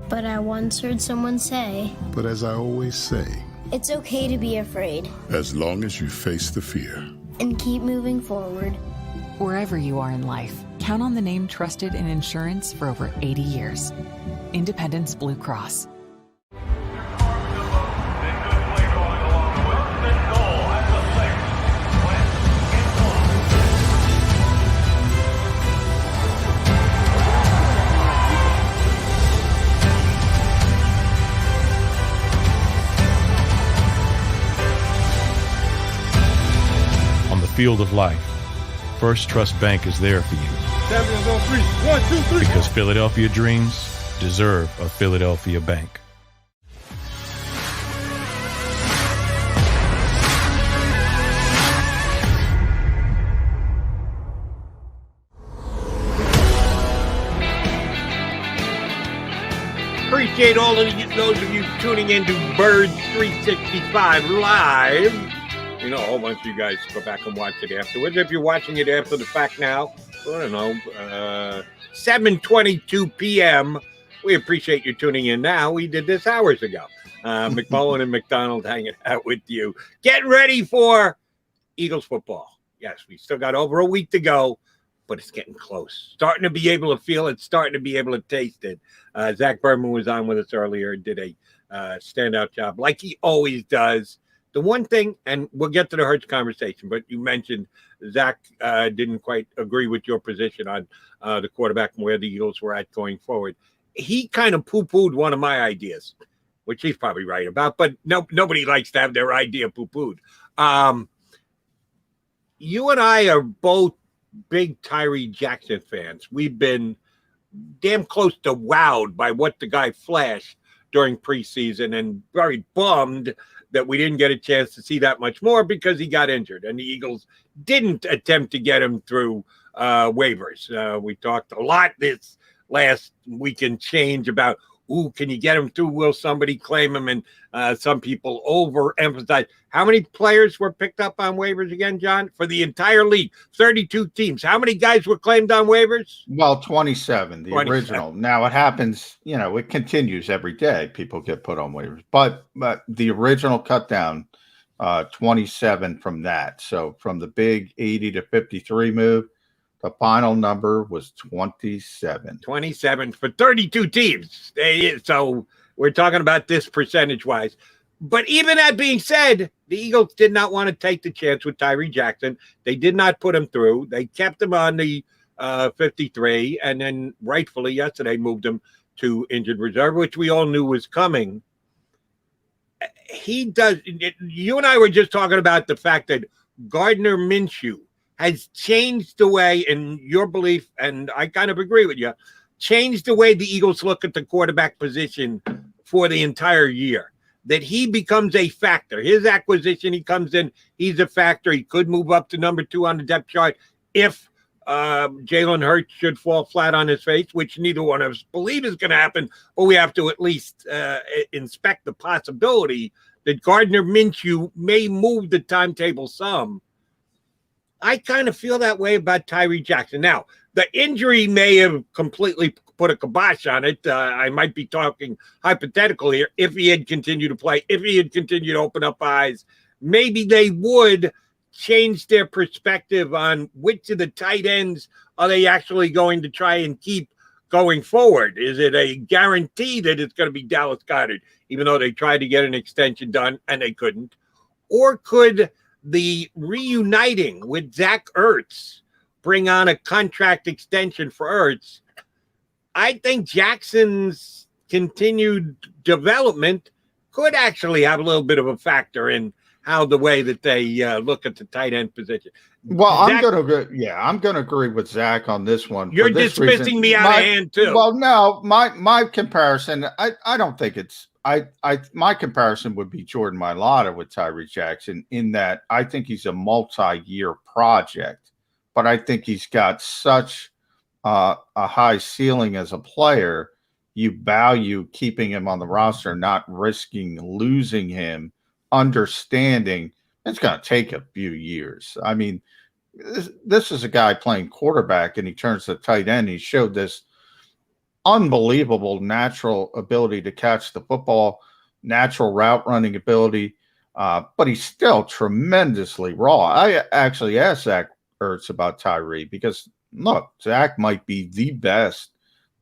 But I once heard someone say,
But as I always say,
it's okay to be afraid.
as long as you face the fear.
And keep moving forward.
Wherever you are in life, count on the name trusted in insurance for over 80 years. Independence Blue Cross.
On the field of life, First Trust Bank is there for you.
7 on 3. 1, 2, 3.
Because Philadelphia dreams deserve a Philadelphia bank.
Appreciate all of those of you tuning in to Birds 365 Live. You know, a whole bunch of you guys go back and watch it afterwards. If you're watching it after the fact now, I don't know, 7:22 p.m., we appreciate you tuning in now. We did this hours ago. McMullen and McDonald hanging out with you. Getting ready for Eagles football. Yes, we still got over a week to go, but it's getting close. Starting to be able to feel it, starting to be able to taste it. Zach Berman was on with us earlier and did a standout job like he always does. The one thing, and we'll get to the Hurts conversation, but you mentioned Zach didn't quite agree with your position on the quarterback and where the Eagles were at going forward. He kind of poo-pooed one of my ideas, which he's probably right about, but nobody likes to have their idea poo-pooed. You and I are both big Tyree Jackson fans. We've been damn close to wowed by what the guy flashed during preseason and very bummed that we didn't get a chance to see that much more because he got injured and the Eagles didn't attempt to get him through waivers. We talked a lot this last weekend change about, can you get him through? Will somebody claim him? And some people overemphasize. How many players were picked up on waivers again, John? For the entire league, 32 teams. How many guys were claimed on waivers?
Well, 27, the
27.
original. Now it happens, it continues every day. People get put on waivers, but the original cut down, 27 from that. So from the big 80 to 53 move, the final number was 27.
27 for 32 teams. So we're talking about this percentage-wise. But even that being said, the Eagles did not want to take the chance with Tyree Jackson. They did not put him through. They kept him on the 53, and then rightfully yesterday moved him to injured reserve, which we all knew was coming. You and I were just talking about the fact that Gardner Minshew has changed the way, in your belief, and I kind of agree with you, changed the way the Eagles look at the quarterback position for the entire year. That he becomes a factor. His acquisition, he comes in, he's a factor. He could move up to number 2 on the depth chart if Jalen Hurts should fall flat on his face, which neither one of us believe is going to happen, but we have to at least inspect the possibility that Gardner Minshew may move the timetable some. I kind of feel that way about Tyree Jackson. Now, the injury may have completely put a kibosh on it. I might be talking hypothetical here. If he had continued to play, if he had continued to open up eyes, maybe they would change their perspective on which of the tight ends are they actually going to try and keep going forward. Is it a guarantee that it's going to be Dallas Goedert, even though they tried to get an extension done and they couldn't? Or could the reuniting with Zach Ertz bring on a contract extension for Ertz? I think Jackson's continued development could actually have a little bit of a factor in how the way that they look at the tight end position.
Well,
Zach,
I'm gonna agree with Zach on this one.
You're
For this
dismissing
reason.
me out of hand too.
Well, no, my comparison, I don't think it's my comparison would be Jordan Mailata with Tyree Jackson, in that I think he's a multi-year project, but I think he's got such a high ceiling as a player. You value keeping him on the roster, not risking losing him, understanding it's going to take a few years. I mean, this is a guy playing quarterback, and he turns to tight end. He showed this unbelievable natural ability to catch the football, natural route running ability, but he's still tremendously raw. I actually asked Zach Ertz about Tyree because, look, Zach might be the best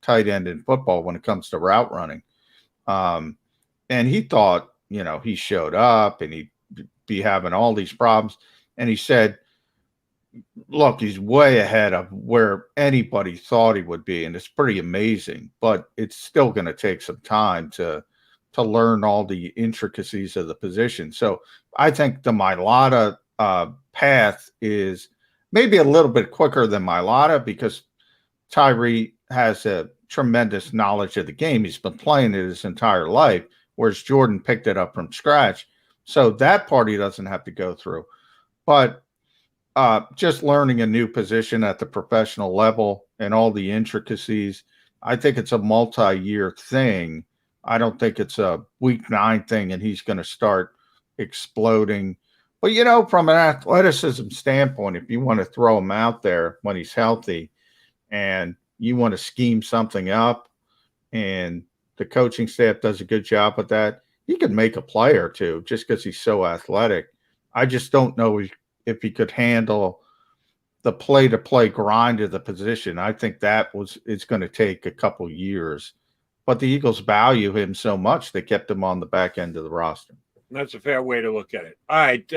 tight end in football when it comes to route running. And he thought, he showed up and he'd be having all these problems. And he said, look, he's way ahead of where anybody thought he would be. And it's pretty amazing, but it's still going to take some time to learn all the intricacies of the position. So I think the Mailata path is maybe a little bit quicker than Mailata because Tyree has a tremendous knowledge of the game. He's been playing it his entire life, whereas Jordan picked it up from scratch. So that part he doesn't have to go through. But just learning a new position at the professional level and all the intricacies, I think it's a multi-year thing. I don't think it's a week 9 thing and he's going to start exploding. But, from an athleticism standpoint, if you want to throw him out there when he's healthy and you want to scheme something up and the coaching staff does a good job with that, he could make a play or two just because he's so athletic. I just don't know if he could handle the play-to-play grind of the position. I think it's going to take a couple years. But the Eagles value him so much, they kept him on the back end of the roster.
That's a fair way to look at it. All right,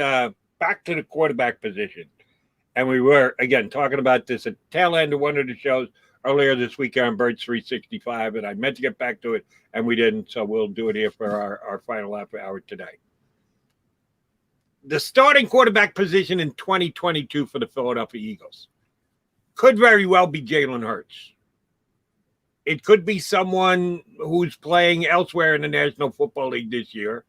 back to the quarterback position. And we were, again, talking about this at tail end of one of the shows earlier this week on Birds 365, and I meant to get back to it, and we didn't, so we'll do it here for our final half hour today. The starting quarterback position in 2022 for the Philadelphia Eagles could very well be Jalen Hurts. It could be someone who's playing elsewhere in the National Football League this year.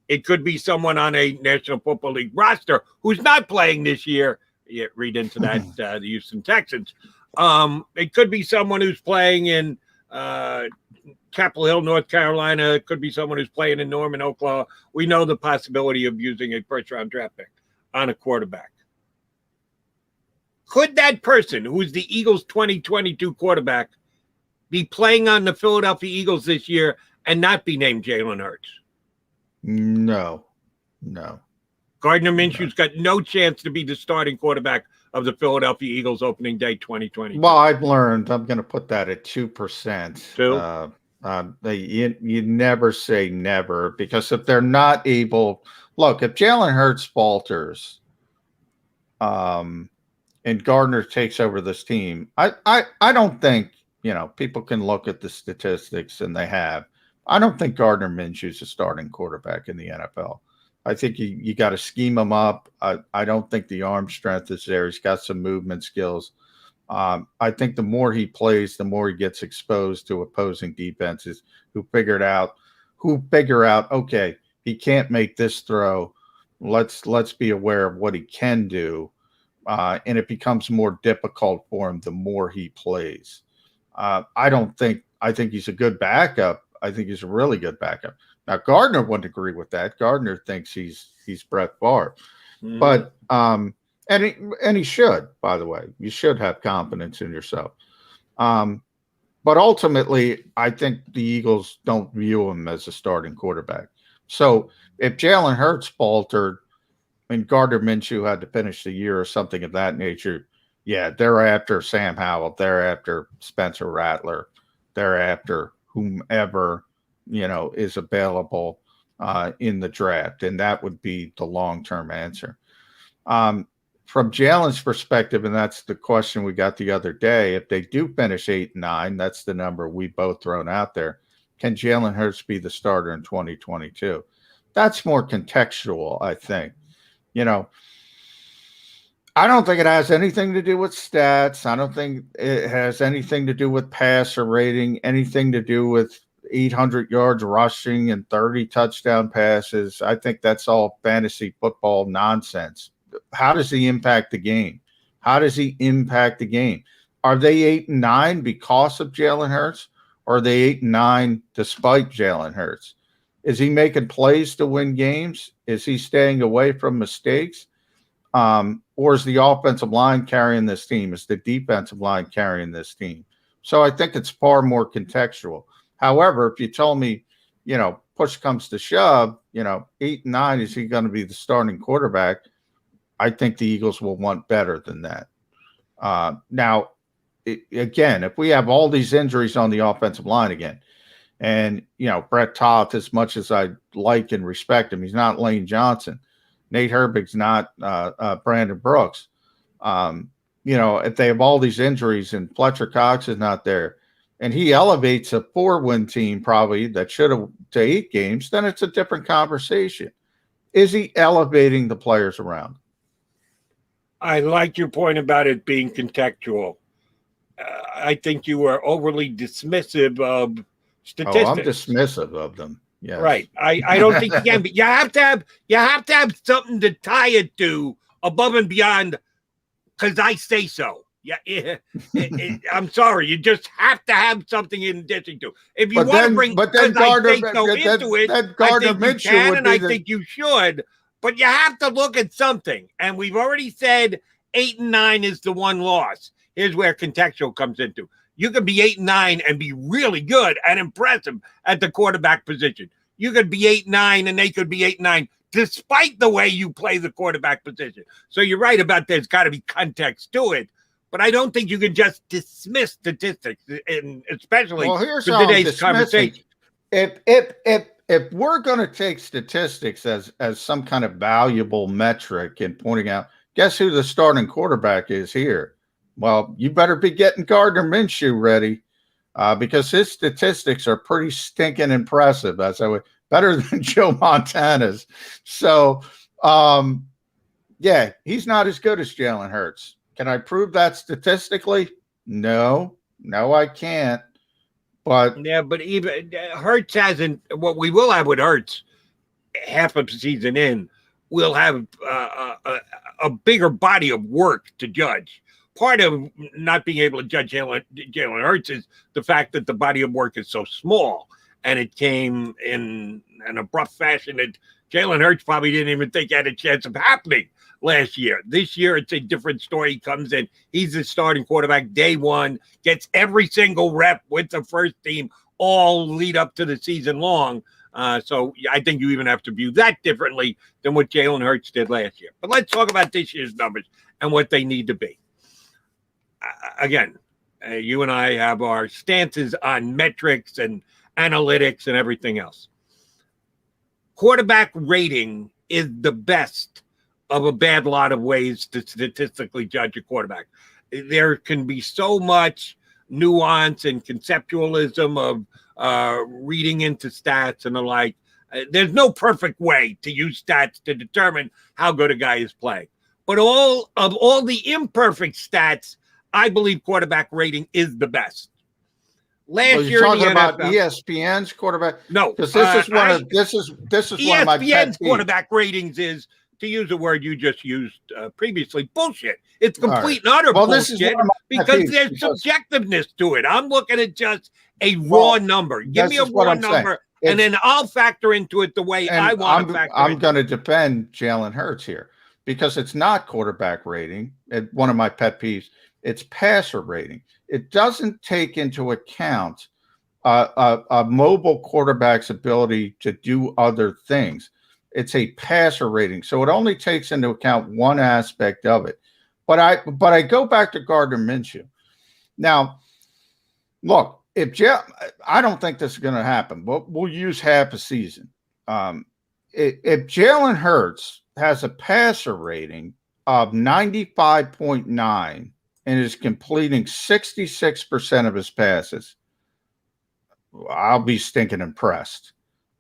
It could be someone on a National Football League roster who's not playing this year. You read into that, the Houston Texans. It could be someone who's playing in Chapel Hill, North Carolina. It could be someone who's playing in Norman, Oklahoma. We know the possibility of using a first-round draft pick on a quarterback. Could that person, who's the Eagles' 2022 quarterback, be playing on the Philadelphia Eagles this year and not be named Jalen Hurts?
No.
Gardner Minshew's got no chance to be the starting quarterback of the Philadelphia Eagles opening day 2020.
Well, I've learned I'm going to put that at 2%.
2?
You never say never, because if they're not able, look, if Jalen Hurts falters, and Gardner takes over this team, I don't think, people can look at the statistics, and they have. I don't think Gardner Minshew's a starting quarterback in the NFL. I think you got to scheme him up. I don't think the arm strength is there. He's got some movement skills. I think the more he plays, the more he gets exposed to opposing defenses who figure out, okay, he can't make this throw. Let's be aware of what he can do. And it becomes more difficult for him the more he plays. I think he's a good backup. I think he's a really good backup. Now, Gardner wouldn't agree with that. Gardner thinks he's Brett Favre. But and he should, by the way. You should have confidence in yourself. But ultimately, I think the Eagles don't view him as a starting quarterback. So if Jalen Hurts faltered and Gardner Minshew had to finish the year or something of that nature, yeah, they're after Sam Howell. They're after Spencer Rattler. They're after whomever, is available in the draft. And that would be the long-term answer. From Jalen's perspective, and that's the question we got the other day, if they do finish 8-9, that's the number we both thrown out there. Can Jalen Hurts be the starter in 2022? That's more contextual, I think. You know, I don't think it has anything to do with stats. I don't think it has anything to do with passer rating, anything to do with 800 yards rushing and 30 touchdown passes. I think that's all fantasy football nonsense. How does he impact the game? How does he impact the game? Are they 8-9 because of Jalen Hurts, or are they 8-9 despite Jalen Hurts? Is he making plays to win games? Is he staying away from mistakes? Or is the offensive line carrying this team? Is the defensive line carrying this team? So I think it's far more contextual. However, if you told me, you know, push comes to shove, you know, 8-9, is he going to be the starting quarterback? I think the Eagles will want better than that. Now, again, if we have all these injuries on the offensive line again, and, you know, Brett Toth, as much as I like and respect him, he's not Lane Johnson. Nate Herbig's not Brandon Brooks. You know, if they have all these injuries and Fletcher Cox is not there, and he elevates a 4-win team probably that should have to 8 games, then it's a different conversation. Is he elevating the players around?
I like your point about it being contextual. I think you are overly dismissive of statistics.
Oh, I'm dismissive of them. Yes.
Right. I don't think you can, but you have to have something to tie it to above and beyond because I say so. Yeah, I'm sorry. You just have to have something in addition to. If you want to bring,
but then Gardner,
into it, I think you can, and I think you should. But you have to look at something. And we've already said 8-9 is the one loss. Here's where contextual comes into. You could be 8-9 and be really good and impressive at the quarterback position. You could be 8-9 and they could be 8-9 despite the way you play the quarterback position. So you're right about there's got to be context to it. But I don't think you can just dismiss statistics, and especially for today's conversation.
If we're going to take statistics as some kind of valuable metric and pointing out, guess who the starting quarterback is here? Well, you better be getting Gardner Minshew ready because his statistics are pretty stinking impressive. Better than Joe Montana's. So, yeah, he's not as good as Jalen Hurts. Can I prove that statistically? No, I can't. But
yeah, but even Hurts hasn't. What we will have with Hurts, half of the season in, we'll have a bigger body of work to judge. Part of not being able to judge Jalen Hurts is the fact that the body of work is so small, and it came in an abrupt fashion that Jalen Hurts probably didn't even think had a chance of happening last year. This year, it's a different story. He comes in, he's the starting quarterback day one, gets every single rep with the first team, all lead up to the season long. So I think you even have to view that differently than what Jalen Hurts did last year. But let's talk about this year's numbers and what they need to be. Again, you and I have our stances on metrics and analytics and everything else. Quarterback rating is the best of a bad lot of ways to statistically judge a quarterback. There can be so much nuance and conceptualism of reading into stats and the like. There's no perfect way to use stats to determine how good a guy is playing. But all the imperfect stats, I believe quarterback rating is the best. Last year,
talking about ESPN's quarterback.
No,
because this is one of my pet
ESPN's quarterback ratings is, to use a word you just used previously, bullshit. It's complete and utter bullshit because there's subjectiveness to it. I'm looking at just a raw number. Give me a raw number, and then I'll factor into it the way I want to factor.
I'm going to defend Jalen Hurts here because it's not quarterback rating. One of my pet peeves. It's passer rating. It doesn't take into account a mobile quarterback's ability to do other things. It's a passer rating, so it only takes into account one aspect of it. But I go back to Gardner Minshew. Now, look, I don't think this is going to happen, but we'll use half a season. If Jalen Hurts has a passer rating of 95.9 and is completing 66% of his passes, I'll be stinking impressed.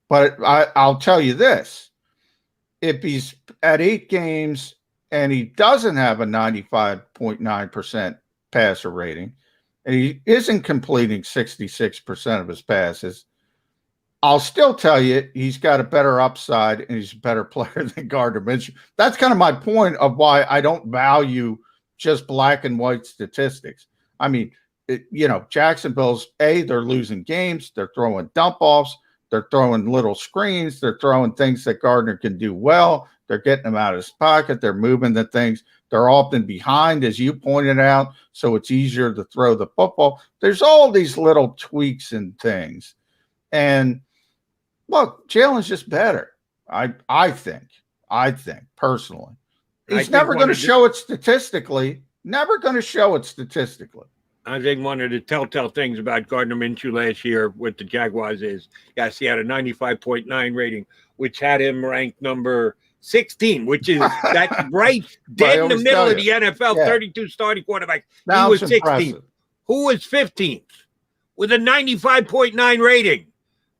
But I'll tell you this. if he's at 8 games and he doesn't have a 95.9% passer rating, and he isn't completing 66% of his passes, I'll still tell you he's got a better upside and he's a better player than Gardner Minshew. That's kind of my point of why I don't value just black and white statistics. I mean, Jacksonville's, they're losing games. They're throwing dump offs. They're throwing little screens. They're throwing things that Gardner can do well. They're getting them out of his pocket. They're moving the things. They're often behind, as you pointed out, so it's easier to throw the football. There's all these little tweaks and things. And look, Jalen's just better. I think personally. He's never going to show it statistically. Never going to show it statistically.
I think one of the telltale things about Gardner Minshew last year with the Jaguars is, yes, he had a 95.9 rating, which had him ranked number 16, which is that right dead in the middle of the NFL, 32 starting quarterbacks. He was 16th.
Impressive.
Who was 15th with a 95.9 rating?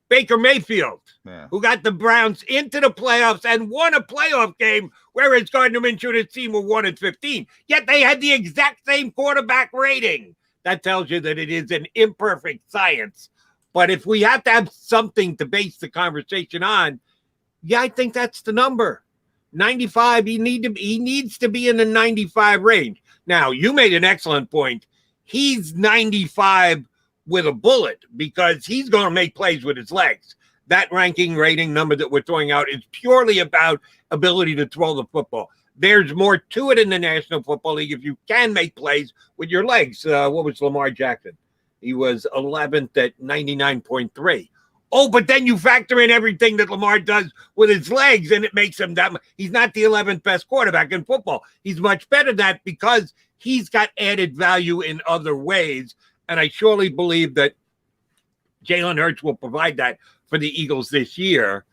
Baker Mayfield, who got the Browns into the playoffs and won a playoff game, whereas Gardner Minshew and his team were 1-15. Yet they had the exact same quarterback rating. That tells you that it is an imperfect science. But if we have to have something to base the conversation on, I think that's the number. 95, he needs to be in the 95 range. Now, you made an excellent point. He's 95 with a bullet because he's going to make plays with his legs. That ranking rating number that we're throwing out is purely about ability to throw the football. There's more to it in the National Football League if you can make plays with your legs. What was Lamar Jackson? He was 11th at 99.3. Oh, but then you factor in everything that Lamar does with his legs, and it makes him that. He's not the 11th best quarterback in football. He's much better than that because he's got added value in other ways. And I surely believe that Jalen Hurts will provide that for the Eagles this year.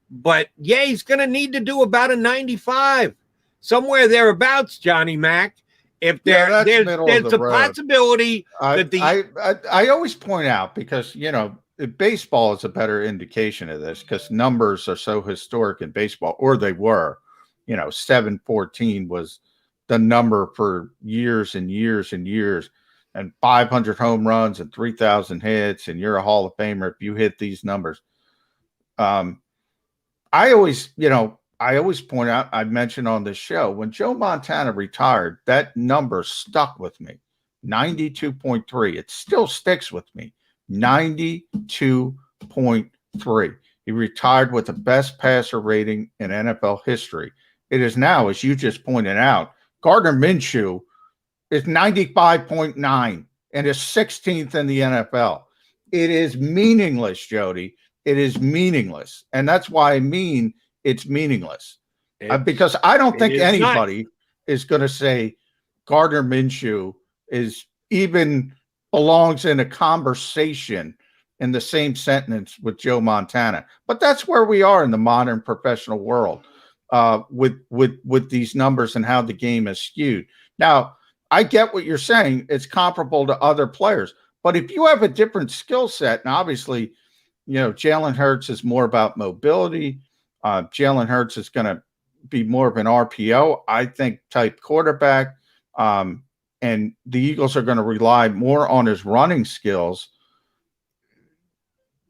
But, he's going to need to do about a 95, somewhere thereabouts, Johnny Mac. If there's a possibility that
I always point out because, baseball is a better indication of this because numbers are so historic in baseball, or they were. 714 was the number for years and years and years. And 500 home runs and 3,000 hits, and you're a Hall of Famer if you hit these numbers. I always point out, I mentioned on this show, when Joe Montana retired, that number stuck with me, 92.3. It still sticks with me, 92.3. He retired with the best passer rating in NFL history. It is now, as you just pointed out, Gardner Minshew is 95.9 and is 16th in the NFL. It is meaningless, Jody. It is meaningless. And that's why I mean it's meaningless. Because I don't think anybody is going to say Gardner Minshew belongs in a conversation in the same sentence with Joe Montana. But that's where we are in the modern professional world with these numbers and how the game is skewed. Now, I get what you're saying. It's comparable to other players. But if you have a different skill set, and obviously, Jalen Hurts is more about mobility. Jalen Hurts is going to be more of an RPO, I think, type quarterback. And the Eagles are going to rely more on his running skills.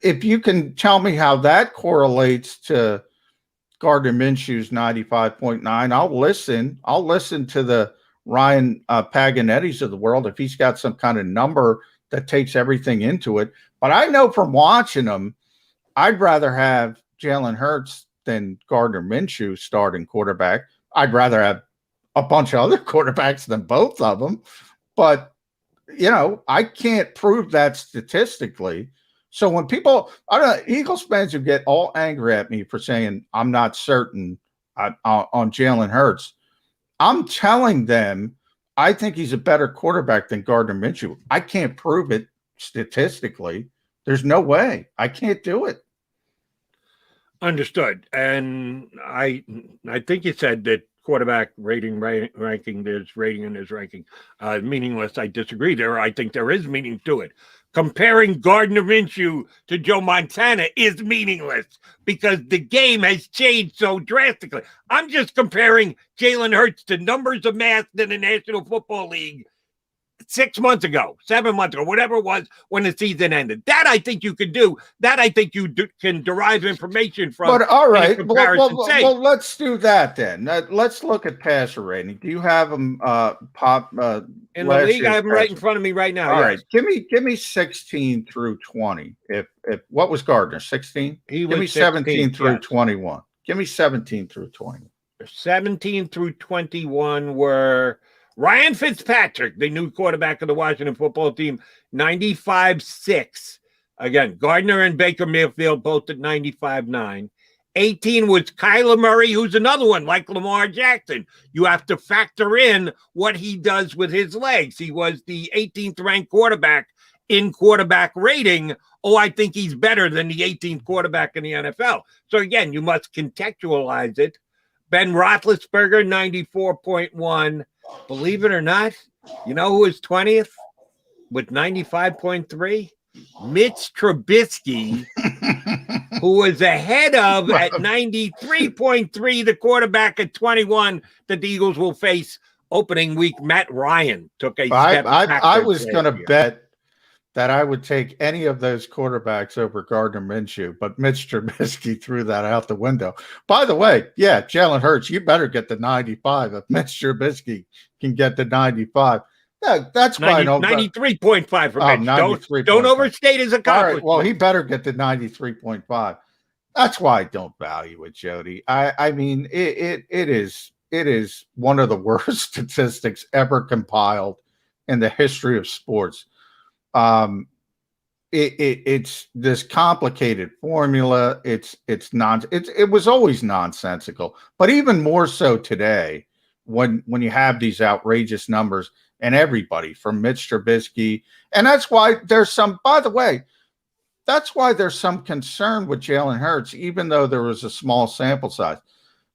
If you can tell me how that correlates to Gardner Minshew's 95.9, I'll listen. I'll listen to the Ryan Paganetti's of the world if he's got some kind of number that takes everything into it. But I know from watching him, I'd rather have Jalen Hurts than Gardner Minshew starting quarterback. I'd rather have a bunch of other quarterbacks than both of them. But, I can't prove that statistically. So when people, Eagles fans who get all angry at me for saying I'm not certain on Jalen Hurts, I'm telling them I think he's a better quarterback than Gardner Minshew. I can't prove it statistically. There's no way. I can't do it.
Understood. And I think you said that quarterback ranking, there's rating and there's ranking. Meaningless, I disagree there. I think there is meaning to it. comparing Gardner Minshew to Joe Montana is meaningless because the game has changed so drastically. I'm just comparing Jalen Hurts to numbers amassed in the National Football League 6 months ago, 7 months ago, whatever it was when the season ended. That I think you can do. That I think you can derive information from.
But all right,
well,
let's do that then. Let's look at passer rating. Do you have them pop
in the league? I have them right in front of me right now.
All right, give me 16 through 20. If what was Gardner 16? Give me 17 through 21. Give me 17 through 21.
17 through 21 were Ryan Fitzpatrick, the new quarterback of the Washington football team, 95.6. Again, Gardner and Baker Mayfield both at 95.9. 18 was Kyler Murray, who's another one like Lamar Jackson. You have to factor in what he does with his legs. He was the 18th ranked quarterback in quarterback rating. Oh, I think he's better than the 18th quarterback in the NFL. So again, you must contextualize it. Ben Roethlisberger, 94.1. Believe it or not, you know who is 20th with 95.3? Mitch Trubisky, who was ahead of at 93.3, the quarterback at 21 that the Eagles will face opening week. Matt Ryan took a step back.
I was going to bet that I would take any of those quarterbacks over Gardner Minshew, but Mitch Trubisky threw that out the window. By the way, yeah, Jalen Hurts, you better get the 95 if Mitch Trubisky can get the 95. That's why
93.5 for Mitch. Don't overstate his accomplishment.
All right, well, he better get the 93.5. That's why I don't value it, Jody. I mean, it is one of the worst statistics ever compiled in the history of sports. It's this complicated formula. It was always nonsensical, but even more so today when you have these outrageous numbers and everybody from Mitch Trubisky. And that's why there's some, by the way, that's why there's some concern with Jalen Hurts, even though there was a small sample size,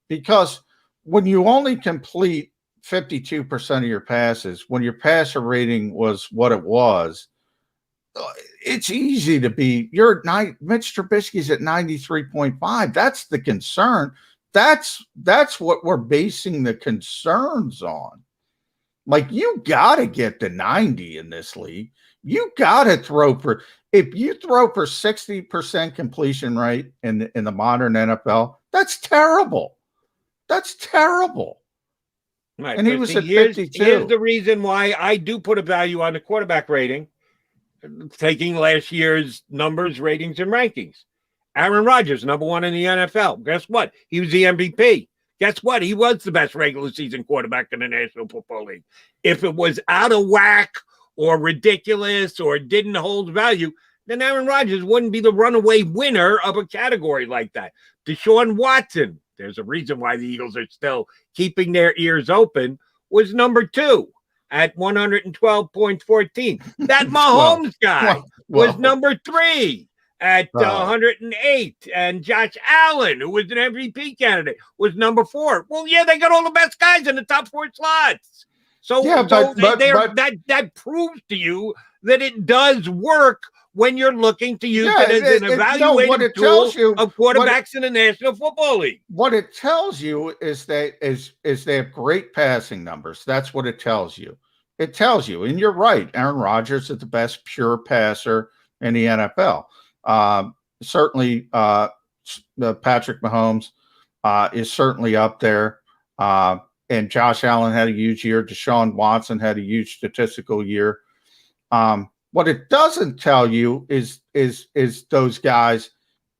because when you only complete 52% of your passes, when your passer rating was what it was, it's easy to be. Mitch Trubisky's at 93.5. That's the concern. That's what we're basing the concerns on. Like, you got to get to 90 in this league. You got to throw for. If you throw for 60% completion rate in the modern NFL, that's terrible. That's terrible.
Right,
and he was at 52.
Here's the reason why I do put a value on the quarterback rating. Taking last year's numbers, ratings, and rankings. Aaron Rodgers, number one in the NFL. Guess what? He was the MVP. Guess what? He was the best regular season quarterback in the National Football League. If it was out of whack or ridiculous or didn't hold value, then Aaron Rodgers wouldn't be the runaway winner of a category like that. Deshaun Watson, there's a reason why the Eagles are still keeping their ears open, was number 2. At 112.14. That Mahomes guy was number 3 at 108. And Josh Allen, who was an MVP candidate, was number 4. Well, yeah, they got all the best guys in the top 4 slots. So, yeah, that proves to you that it does work when you're looking to use it as an evaluating tool of quarterbacks in the National Football League.
What it tells you is they have great passing numbers. That's what it tells you. It tells you, and you're right, Aaron Rodgers is the best pure passer in the NFL. Certainly, Patrick Mahomes is certainly up there. And Josh Allen had a huge year. Deshaun Watson had a huge statistical year. What it doesn't tell you is those guys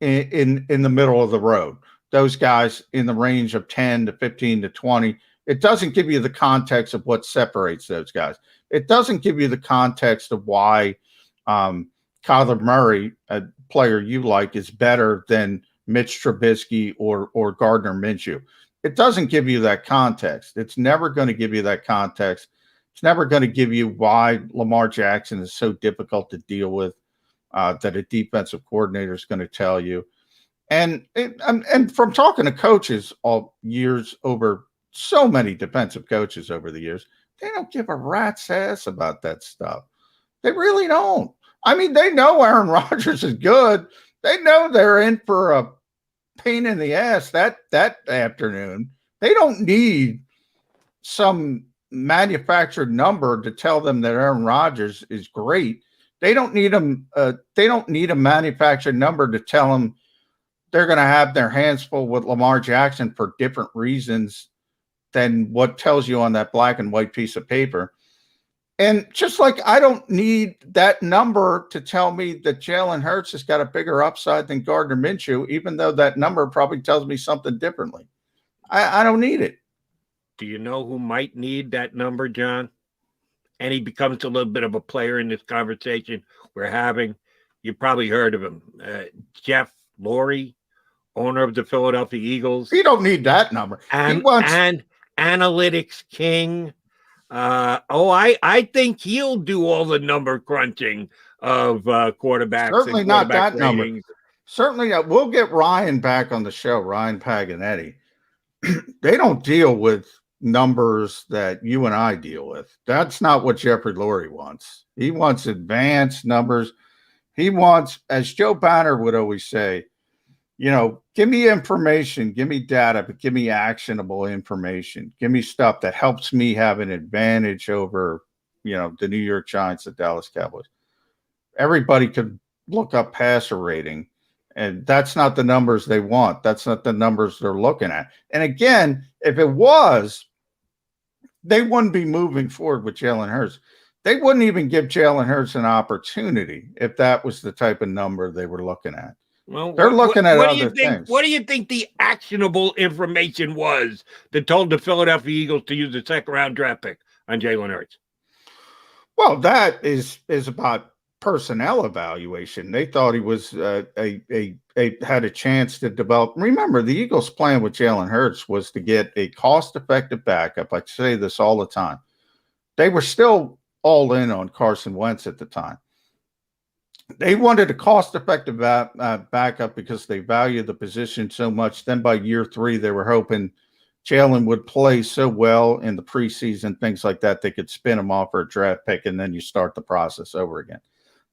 in the middle of the road, those guys in the range of 10 to 15 to 20. It doesn't give you the context of what separates those guys. It doesn't give you the context of why Kyler Murray, a player you like, is better than Mitch Trubisky or Gardner Minshew. It doesn't give you that context. It's never going to give you that context. It's never going to give you why Lamar Jackson is so difficult to deal with, that a defensive coordinator is going to tell you. And from talking to coaches all years, over so many defensive coaches over the years, they don't give a rat's ass about that stuff. They really don't. I mean, they know Aaron Rodgers is good. They know they're in for a pain in the ass that afternoon. They don't need some manufactured number to tell them that Aaron Rodgers is great. They don't need them. They don't need a manufactured number to tell them they're going to have their hands full with Lamar Jackson for different reasons than what tells you on that black and white piece of paper. And just like I don't need that number to tell me that Jalen Hurts has got a bigger upside than Gardner Minshew, even though that number probably tells me something differently. I don't need it.
Do you know who might need that number, John? And he becomes a little bit of a player in this conversation we're having. You probably heard of him. Jeff Lurie, owner of the Philadelphia Eagles.
He don't need that number.
And analytics king. I think he'll do all the number crunching of quarterbacks.
Certainly not that number. Certainly not. We'll get Ryan back on the show, Ryan Paganetti. They don't deal with numbers that you and I deal with. That's not what Jeffrey Lurie wants. He wants advanced numbers. He wants, as Joe Banner would always say, give me information, give me data, but give me actionable information. Give me stuff that helps me have an advantage over, the New York Giants, the Dallas Cowboys. Everybody could look up passer rating, and that's not the numbers they want. That's not the numbers they're looking at. And again, if it was, they wouldn't be moving forward with Jalen Hurts. They wouldn't even give Jalen Hurts an opportunity if that was the type of number they were looking at.
Well,
they're looking at other things.
What do you think the actionable information was that told the Philadelphia Eagles to use the second-round draft pick on Jalen Hurts?
Well, that is about personnel evaluation. They thought he was had a chance to develop. Remember, the Eagles' plan with Jalen Hurts was to get a cost-effective backup. I say this all the time. They were still all in on Carson Wentz at the time. They wanted a cost-effective backup because they valued the position so much. Then by year 3, they were hoping Jalen would play so well in the preseason, things like that, they could spin him off for a draft pick, and then you start the process over again.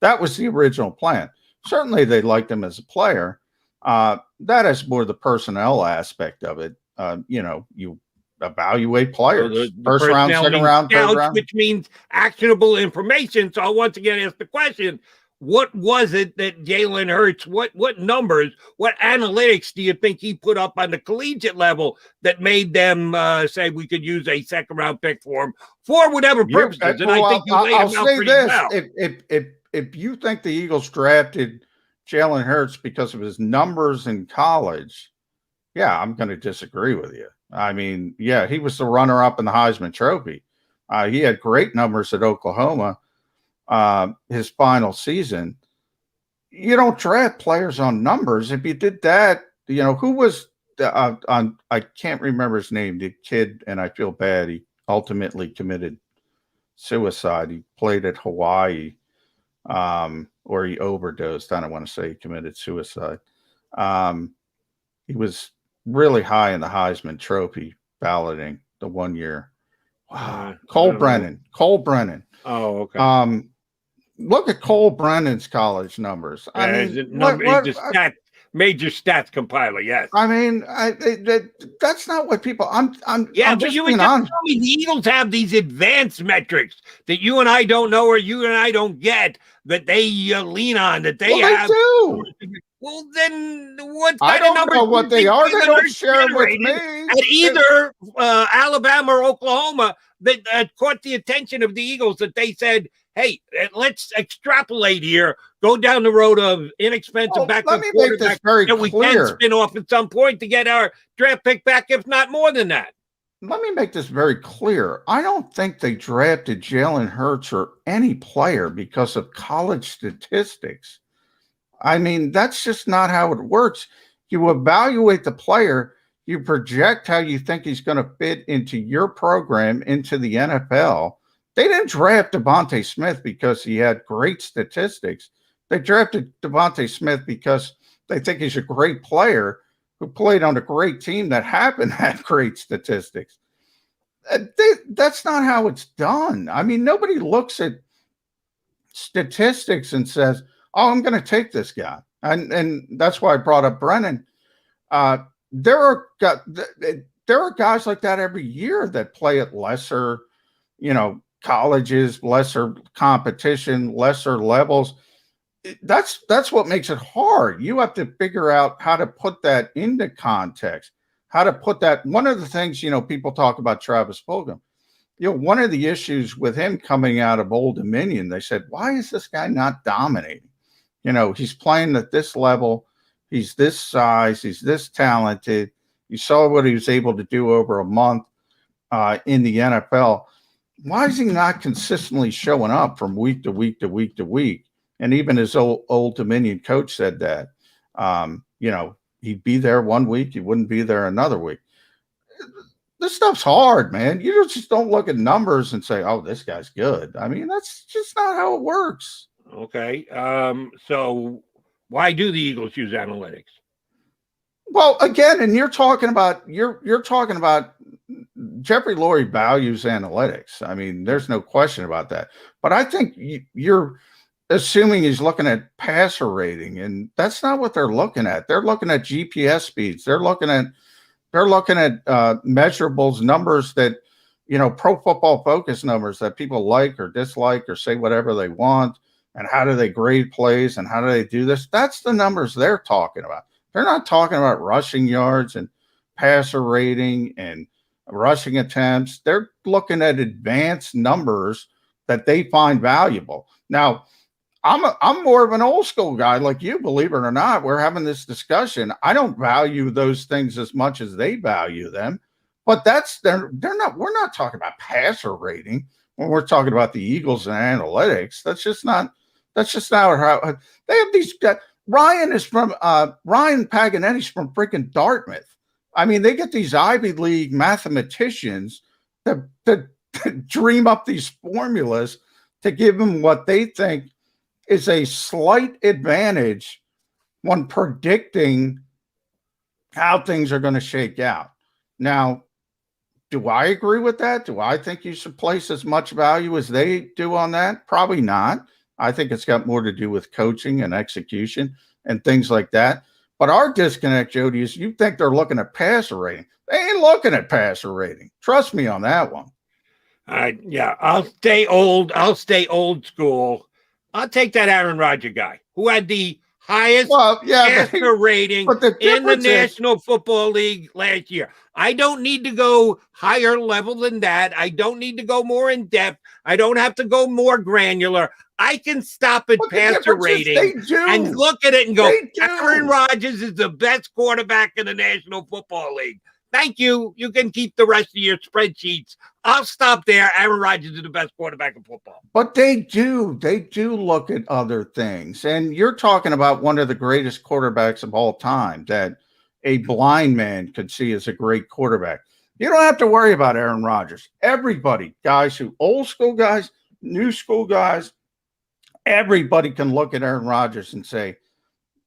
That was the original plan. Certainly they liked him as a player. That is more the personnel aspect of it. You evaluate players.
So the
first round, second round, third round.
Which means actionable information. So I'll once again ask the question, what was it that Jalen Hurts, what numbers, what analytics do you think he put up on the collegiate level that made them say we could use a second-round pick for him for whatever purposes? And I think you laid him out pretty well.
If you think the Eagles drafted Jalen Hurts because of his numbers in college, yeah, I'm going to disagree with you. I mean, yeah, he was the runner-up in the Heisman Trophy. He had great numbers at Oklahoma. His final season. You don't draft players on numbers. If you did that, who was I can't remember his name, the kid, and I feel bad. He ultimately committed suicide. He played at Hawaii, or he overdosed. I don't want to say he committed suicide. He was really high in the Heisman Trophy balloting the 1 year. Wow. Cole Brennan.
Oh, okay.
Look at Cole Brennan's college numbers.
Major stats compiler, yes.
I mean, that's not what people. I'm
but
just
you
being
would
honest.
tell me the Eagles have these advanced metrics that you and I don't know, or you and I don't get, that they lean on, that they have.
They do.
Well, then what
I
kind of
don't
numbers
know what they are. They don't share them with me.
At either Alabama or Oklahoma that caught the attention of the Eagles, that they said, hey, let's extrapolate here, go down the road of inexpensive backup quarterback that we can spin off at some point to get our draft pick back, if not more than that.
Let me make this very clear. I don't think they drafted Jalen Hurts or any player because of college statistics. I mean, that's just not how it works. You evaluate the player, you project how you think he's going to fit into your program, into the NFL. They didn't draft Devontae Smith because he had great statistics. They drafted Devontae Smith because they think he's a great player who played on a great team that happened to have great statistics. That's not how it's done. I mean, nobody looks at statistics and says, "Oh, I'm going to take this guy," and that's why I brought up Brennan. There are guys like that every year that play at lesser, colleges, lesser competition, lesser levels. That's what makes it hard. You have to figure out how to put that into context, how to put that. One of the things, people talk about Travis Fulgham. One of the issues with him coming out of Old Dominion, they said, why is this guy not dominating? He's playing at this level. He's this size. He's this talented. You saw what he was able to do over a month in the NFL. Why is he not consistently showing up from week to week to week to week? And even his old Dominion coach said that, he'd be there one week, he wouldn't be there another week. This stuff's hard, man. You just don't look at numbers and say, oh, this guy's good. I mean, that's just not how it works.
Okay. So why do the Eagles use analytics?
Well, again, and you're talking about Jeffrey Lurie values analytics. I mean, there's no question about that. But I think you're assuming he's looking at passer rating, and that's not what they're looking at. They're looking at GPS speeds. They're looking at measurables, numbers that, Pro Football Focus numbers that people like or dislike or say whatever they want. And how do they grade plays and how do they do this? That's the numbers they're talking about. They're not talking about rushing yards and passer rating and rushing attempts. They're looking at advanced numbers that they find valuable. Now, I'm more of an old school guy like you, believe it or not. We're having this discussion. I don't value those things as much as they value them, but we're not talking about passer rating when we're talking about the Eagles and analytics. That's just not how they have these guys. Ryan Paganetti's from freaking Dartmouth. I mean, they get these Ivy League mathematicians to dream up these formulas to give them what they think is a slight advantage when predicting how things are going to shake out. Now, do I agree with that? Do I think you should place as much value as they do on that? Probably not. I think it's got more to do with coaching and execution and things like that. But our disconnect, Jody, is you think they're looking at passer rating. They ain't looking at passer rating. Trust me on that one.
Yeah, I'll stay old school. I'll take that Aaron Rodgers guy who had the highest passer rating in the National Football League last year. I don't need to go higher level than that. I don't need to go more in depth. I don't have to go more granular. I can stop at passer rating and look at it and go, Aaron Rodgers is the best quarterback in the National Football League. Thank you. You can keep the rest of your spreadsheets. I'll stop there. Aaron Rodgers is the best quarterback in football.
But they do look at other things. And you're talking about one of the greatest quarterbacks of all time that a blind man could see as a great quarterback. You don't have to worry about Aaron Rodgers. Everybody, old school guys, new school guys, everybody can look at Aaron Rodgers and say,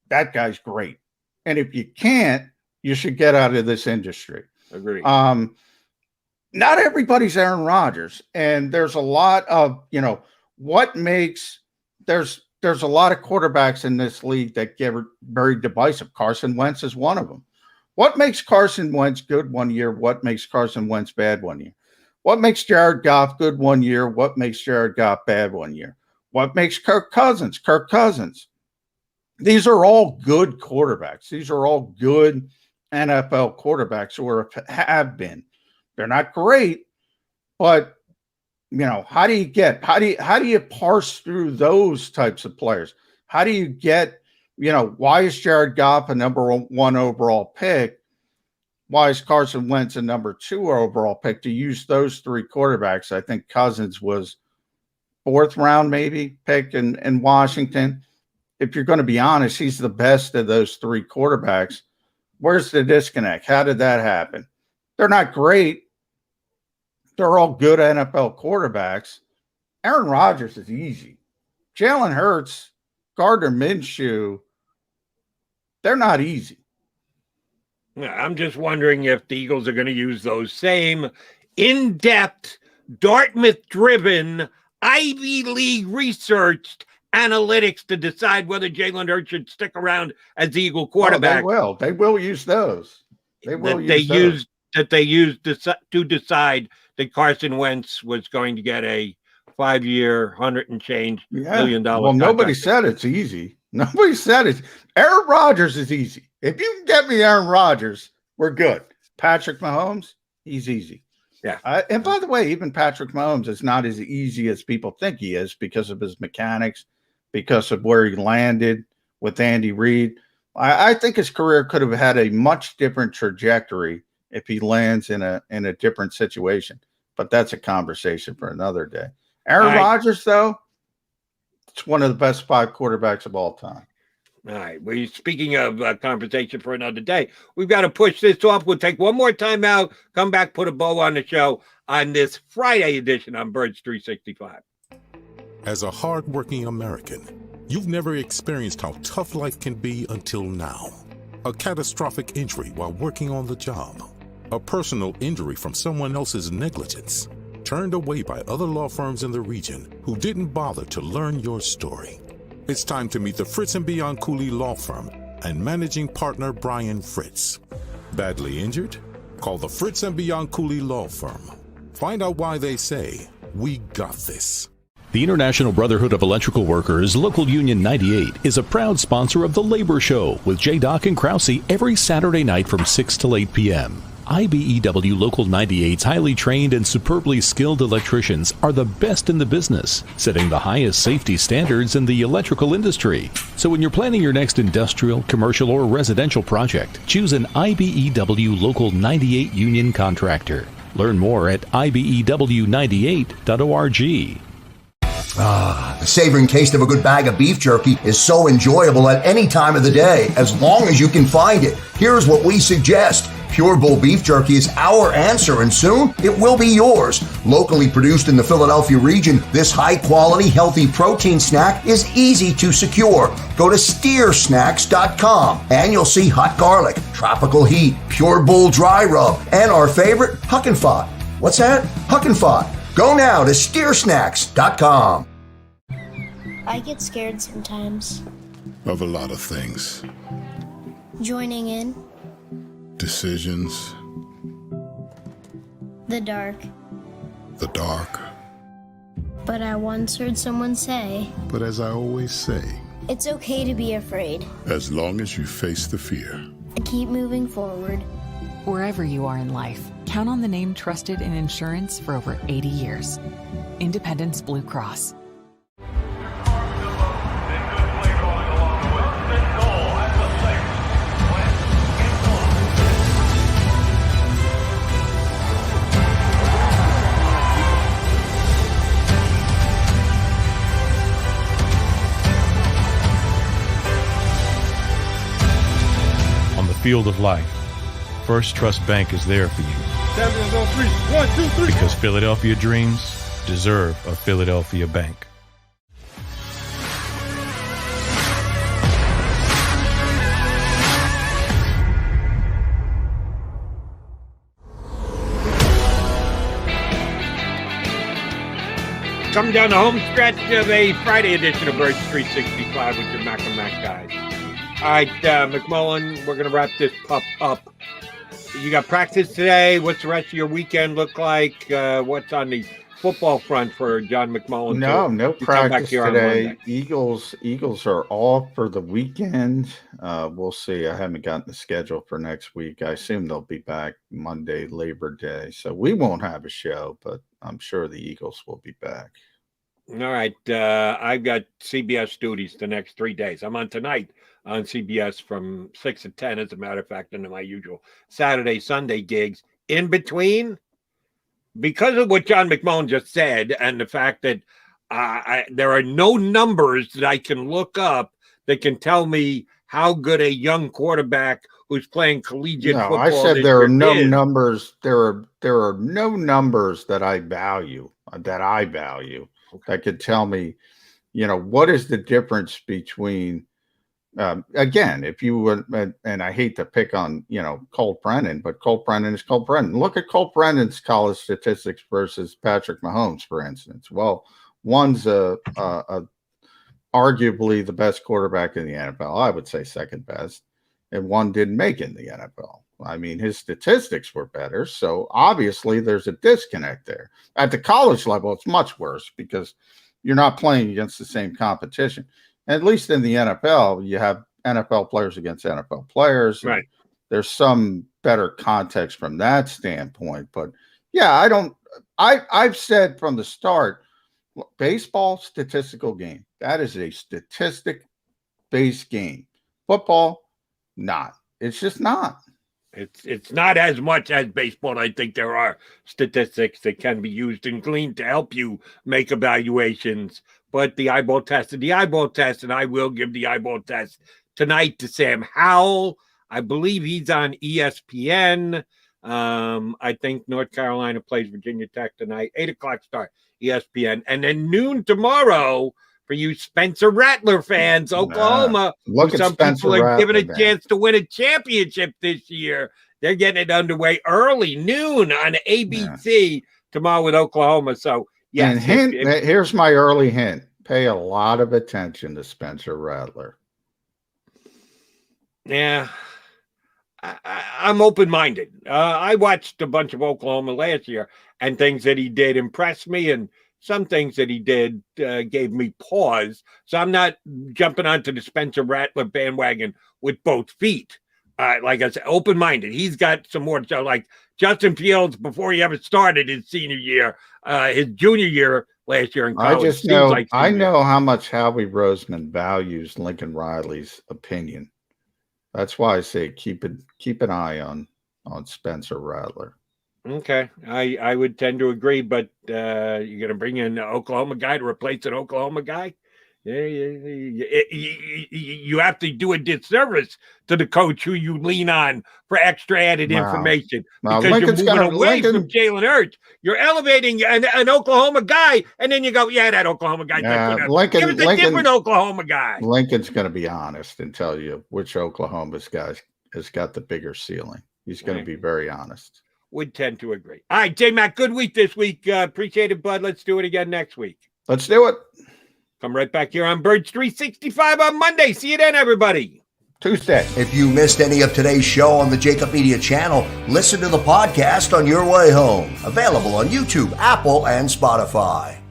that guy's great. And if you can't, you should get out of this industry.
Agree.
Not everybody's Aaron Rodgers. And there's a lot of, there's a lot of quarterbacks in this league that get very divisive. Carson Wentz is one of them. What makes Carson Wentz good one year? What makes Carson Wentz bad one year? What makes Jared Goff good one year? What makes Jared Goff bad one year? What makes Kirk Cousins? These are all good quarterbacks. These are all good NFL quarterbacks or have been. They're not great, but how do you parse through those types of players? How do you get, why is Jared Goff a number 1 overall pick? Why is Carson Wentz a number 2 overall pick? To use those three quarterbacks, I think Cousins was 4th round maybe pick in Washington. If you're going to be honest, he's the best of those three quarterbacks. Where's the disconnect? How did that happen? They're not great. They're all good NFL quarterbacks. Aaron Rodgers is easy. Jalen Hurts, Gardner Minshew, they're not easy.
Yeah, I'm just wondering if the Eagles are going to use those same in-depth, Dartmouth-driven Ivy League researched analytics to decide whether Jalen Hurts should stick around as the Eagle quarterback.
Oh, they will use those. They
used to decide that Carson Wentz was going to get a 5-year, $100 and change $1 million.
Well, nobody said it's easy. Nobody said it. Aaron Rodgers is easy. If you can get me Aaron Rodgers, we're good. Patrick Mahomes, he's easy.
Yeah.
And by the way, even Patrick Mahomes is not as easy as people think he is because of his mechanics, because of where he landed with Andy Reid. I think his career could have had a much different trajectory if he lands in a different situation. But that's a conversation for another day. Aaron Rodgers, though, it's one of the best 5 quarterbacks of all time.
All right. Well, speaking of conversation for another day, we've got to push this off. We'll take one more time out, come back, put a bow on the show on this Friday edition on Birds 365.
As a hardworking American, you've never experienced how tough life can be until now. A catastrophic injury while working on the job. A personal injury from someone else's negligence. Turned away by other law firms in the region who didn't bother to learn your story. It's time to meet the Fritz & Bianculli Law Firm and managing partner Brian Fritz. Badly injured? Call the Fritz & Bianculli Law Firm. Find out why they say, "We got this."
The International Brotherhood of Electrical Workers, Local Union 98, is a proud sponsor of The Labor Show with J. and Krause every Saturday night from 6 till 8 p.m. IBEW Local 98's highly trained and superbly skilled electricians are the best in the business, setting the highest safety standards in the electrical industry. So when you're planning your next industrial, commercial, or residential project, choose an IBEW Local 98 union contractor. Learn more at ibew98.org.
The savoring taste of a good bag of beef jerky is so enjoyable at any time of the day, as long as you can find it. Here's what we suggest. Pure Bull Beef Jerky is our answer, and soon it will be yours. Locally produced in the Philadelphia region, this high-quality, healthy protein snack is easy to secure. Go to steersnacks.com, and you'll see hot garlic, tropical heat, Pure Bull dry rub, and our favorite, Huck and Fod. What's that? Huck and Fod. Go now to steersnacks.com.
I get scared sometimes.
Of a lot of things.
Joining in.
Decisions.
The dark.
The dark.
But I once heard someone say,
But as I always say,
it's okay to be afraid.
as long as you face the fear.
And keep moving forward.
Wherever you are in life, count on the name trusted in insurance for over 80 years. Independence Blue Cross.
On the field of life, First Trust Bank is there for you.
7 on 3. 1, 2, 3.
Because Philadelphia dreams deserve a Philadelphia bank.
Coming down the home stretch of a Friday edition of Birds 365 with your Mac and Mac guys. All right, McMullen, we're going to wrap this pup up. You got practice today. What's the rest of your weekend look like? What's on the football front for John McMullen?
No practice today. Eagles are off for the weekend. We'll see. I haven't gotten the schedule for next week. I assume they'll be back Monday, Labor Day. So we won't have a show, but I'm sure the Eagles will be back.
All right. I've got CBS duties the next 3 days. I'm on tonight on CBS from 6 to 10, as a matter of fact, into my usual Saturday, Sunday gigs. In between, because of what John McMullen just said and the fact that there are no numbers that I can look up that can tell me how good a young quarterback who's playing collegiate football
I said there are no
is.
numbers. There are no numbers that I value that could tell me, what is the difference between. Again, if you would, and I hate to pick on, Colt Brennan, but Colt Brennan is Colt Brennan. Look at Colt Brennan's college statistics versus Patrick Mahomes, for instance. Well, One's arguably the best quarterback in the NFL. I would say second best. And one didn't make it in the NFL. I mean, his statistics were better. So obviously there's a disconnect there. At the college level, it's much worse because you're not playing against the same competition. At least in the NFL, you have NFL players against NFL players.
Right.
There's some better context from that standpoint. But yeah, I've said from the start, baseball, statistical game. That is a statistic-based game. Football, not. It's just not.
It's not as much as baseball. I think there are statistics that can be used and gleaned to help you make evaluations. But the eyeball test and I will give the eyeball test tonight to Sam Howell. I believe he's on ESPN. I think North Carolina plays Virginia Tech tonight. 8:00 start, ESPN. And then noon tomorrow for you Spencer Rattler fans, Oklahoma.
Look at
some
Spencer
people are
Rattler,
given a chance to win a championship this year. They're getting it underway early, noon on ABC tomorrow with Oklahoma. So, yes.
And here's my early hint. Pay a lot of attention to Spencer Rattler.
Yeah. I'm open-minded. I watched a bunch of Oklahoma last year, and things that he did impressed me, and some things that he did gave me pause. So I'm not jumping onto the Spencer Rattler bandwagon with both feet. Like I said, open-minded. He's got some more. So like Justin Fields, before he ever started his senior year, his junior year last year in college.
I know how much Howie Roseman values Lincoln Riley's opinion. That's why I say keep an eye on Spencer Rattler.
Okay, I would tend to agree, but you're going to bring in an Oklahoma guy to replace an Oklahoma guy? You have to do a disservice to the coach who you lean on for extra added information because you're moving away from Jalen Hurts. You're elevating an Oklahoma guy, and then you go, that Oklahoma guy. Give us a different Oklahoma guy.
Lincoln's going to be honest and tell you which Oklahoma's guy has got the bigger ceiling. He's going to be very honest.
Would tend to agree. All right, J-Mac, good week this week. Appreciate it, bud. Let's do it again next week.
Let's do it.
Come right back here on Birds 365 on Monday. See you then, everybody.
Tuesday.
If you missed any of today's show on the JAKIB Media channel, listen to the podcast on your way home. Available on YouTube, Apple, and Spotify.